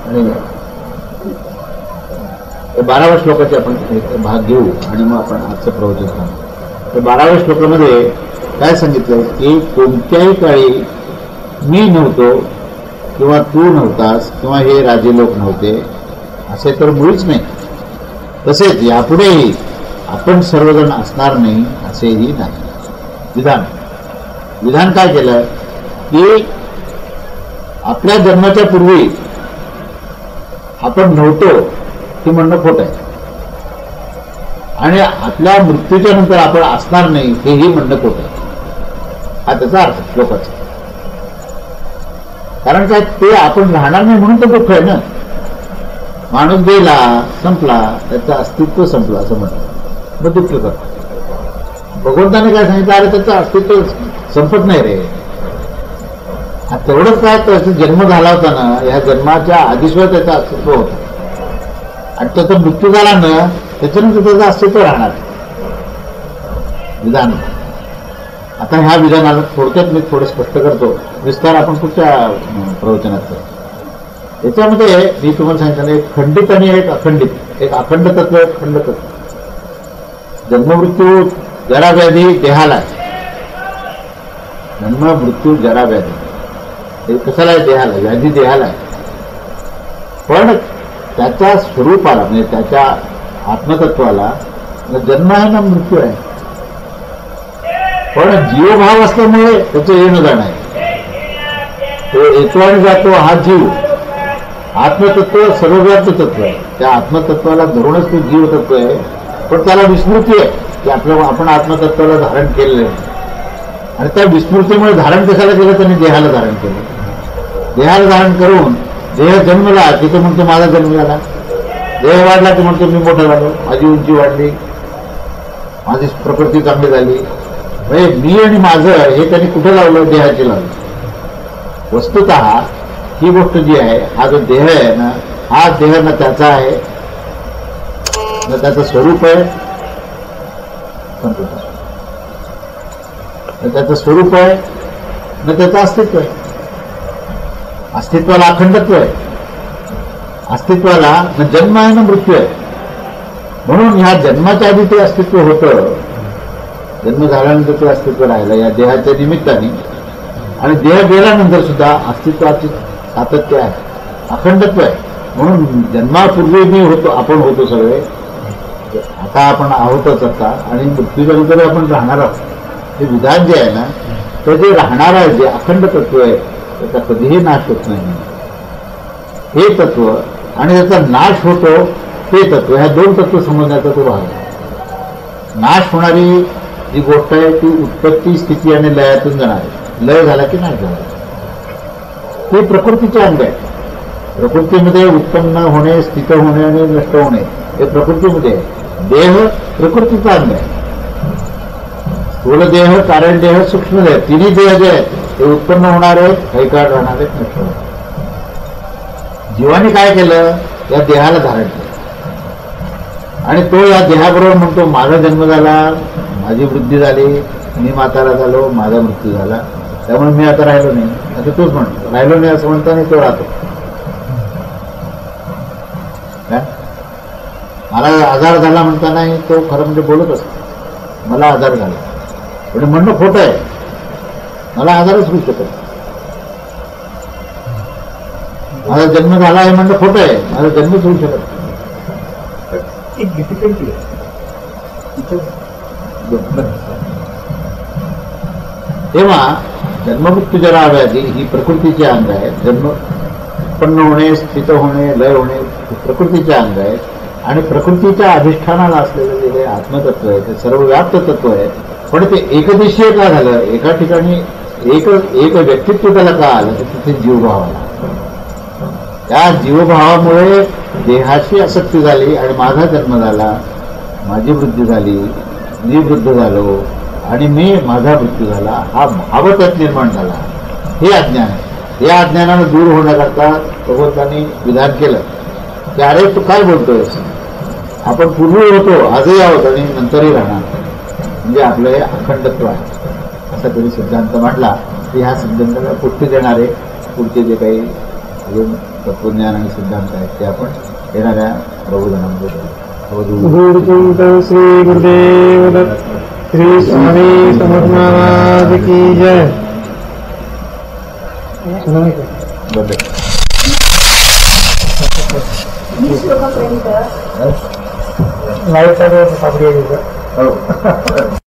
Speaker 2: आणि 12व्या श्लोकाचे आपण एक भाग घेऊ आणि मग आपण आजचं प्रवचन सांगू. तर 12व्या श्लोकामध्ये काय सांगितलं की कोणत्याही काळी मी नव्हतो किंवा तू नव्हतास किंवा हे राजे लोक नव्हते असे तर मुळीच नाही. तसेच यापुढेही आपण सर्वजण असणार नाही असेही नाही. विधान काय केलं की आपल्या जन्माच्या पूर्वी आपण नव्हतो हे म्हणणं खोटं आहे आणि आपल्या मृत्यूच्या नंतर आपण असणार नाही हेही म्हणणं खोटं आहे. हा त्याचा अर्थ श्लोकाचा. कारण काय ते आपण राहणार नाही म्हणून तर दुःख आहे ना. माणूस गेला संपला त्याचं अस्तित्व संपलं असं म्हणतात मग दुःख करतो. भगवंताने काय सांगितलं अरे त्याचं अस्तित्व संपत नाही रे. तेवढंच काय त्याचा जन्म झाला होता ना या जन्माच्या आधीशिवाय त्याचं अस्तित्व होतं आणि त्याचा मृत्यू झाला ना त्याच्यानंतर त्याचं अस्तित्व राहणार. विधान आता ह्या विधानाला थोडक्यात मी थोडं स्पष्ट करतो. विस्तार आपण पुढच्या प्रवचनात करतो. याच्यामध्ये मी तुम्हाला सांगितलं एक खंडित आणि एक अखंडित. एक अखंड तत्व एक खंड तत्व. जन्ममृत्यू जरा व्याधी देहाला आहे. जन्म मृत्यू जरा व्याधी हे कशाला आहे देहाला व्याधी देहाला आहे. पण त्याच्या स्वरूपाला म्हणजे त्याच्या आत्मतत्वाला जन्म आहे ना मृत्यू आहे. पण जीवभाव असल्यामुळे त्याचं येणं जाणं आहे. तो येतो आणि जातो हा जीव. आत्मतत्व सर्वव्याप्त तत्व आहे. त्या आत्मतत्वाला धरूनच तो जीव तत्व आहे. पण त्याला विस्मृती आहे की आपण आत्मतत्वाला धारण केलेलं आहे आणि त्या विस्मृतीमुळे धारण कशाला केलं त्यांनी देहाला धारण केलं. देहाला धारण करून देह जन्मला की तो म्हणतो माझा जन्म झाला. देह वाढला की म्हणतो मी मोठा झालो माझी उंची वाढली माझी प्रकृती चांगली झाली. म्हणजे मी आणि माझं हे त्यांनी कुठे लावलं देहाची लावलं. वस्तुतः ही गोष्ट जी आहे हा जो देह आहे ना हा देह ना त्याचा आहे ना त्याचं स्वरूप आहे त्याचं स्वरूप आहे ना त्याचं अस्तित्व आहे. अस्तित्वाला अखंडत्व आहे. अस्तित्वाला ना जन्म आहे ना मृत्यू आहे. म्हणून ह्या जन्माच्या आधी ते अस्तित्व होतं. जन्म झाल्यानंतर ते अस्तित्व राहिलं या देहाच्या निमित्ताने आणि देह गेल्यानंतर सुद्धा अस्तित्वाचे सातत्य आहे अखंडत्व आहे. म्हणून जन्मापूर्वी मी होतो आपण होतो सगळे. आता आपण आहोतच आता आणि मृत्यूच्या नंतर आपण राहणार आहोत. हे विधान जे आहे ना ते जे राहणार आहे जे अखंड तत्व आहे त्याचा कधीही नाश होत नाही. हे तत्व आणि त्याचा नाश होतो ते तत्व ह्या दोन तत्व समजण्याचा तो भाग आहे. नाश होणारी जी गोष्ट आहे ती उत्पत्ती स्थिती आणि लयातून जाणार आहे. लय झाला की नाश झाला ते प्रकृतीचे अंग आहे. प्रकृतीमध्ये उत्पन्न होणे स्थित होणे आणि नष्ट होणे हे प्रकृतीमध्ये आहे. देह प्रकृतीचा अंग आहे. स्थूल देह कारण देह सूक्ष्म देह तिन्ही देह जे आहेत ते उत्पन्न होणार आहेत काही काळ राहणार आहेत नष्ट होणार. जीवाने काय केलं या देहाला धारण केलं आणि तो या देहाबरोबर म्हणतो माझा जन्म झाला माझी वृद्धी झाली मी म्हातारा झालो माझा मृत्यू झाला त्यामुळे मी आता राहिलो नाही असं तोच म्हणतो. राहिलो नाही असं म्हणताना तो राहतो. मला आजार झाला म्हणताना तो खरं म्हणजे बोलत असतो मला आजार झाला पण म्हणणं खोटं आहे. मला आजारच होऊ शकत. माझा जन्म झाला आहे म्हणणं खोटं आहे. माझा जन्मच होऊ शकत. तेव्हा जन्ममृत्यू जरा व्याधी ही प्रकृतीचे अंग आहे. जन्म उत्पन्न होणे स्थित होणे लय होणे प्रकृतीचे अंग आहे आणि प्रकृतीच्या अधिष्ठानाला असलेलं जे आत्मतत्व आहे ते सर्वव्याप्त तत्व आहे. पण ते एकदिशीय का झालं एका ठिकाणी एक व्यक्तित्व त्याला का आलं तर तिथे जीवभाव आला. त्या जीवभावामुळे देहाची आसक्ती झाली आणि माझा जन्म झाला माझी वृद्धी झाली मी वृद्ध झालो आणि मी माझा मृत्यू झाला हा भाव त्यात निर्माण झाला. हे अज्ञान आहे. या अज्ञानाला दूर होण्याकरता भगवंतांनी विधान केलं की अरे तू काय बोलतोयस, आपण पूर्वी होतो, आजही आहोत आणि नंतरही राहणार, म्हणजे आपलं हे अखंडत्व आहे असा तरी सिद्धांत मांडला. की ह्या सिद्धांताला पुष्टी देणारे पुढचे जे काही अजून तत्वज्ञान आणि सिद्धांत आहेत ते आपण येणाऱ्या प्रबोधनामध्ये
Speaker 1: गुरुचिंतन श्री गुरुदेव दत्त. श्री स्वामी समर्थ महाराज की जय. लाईट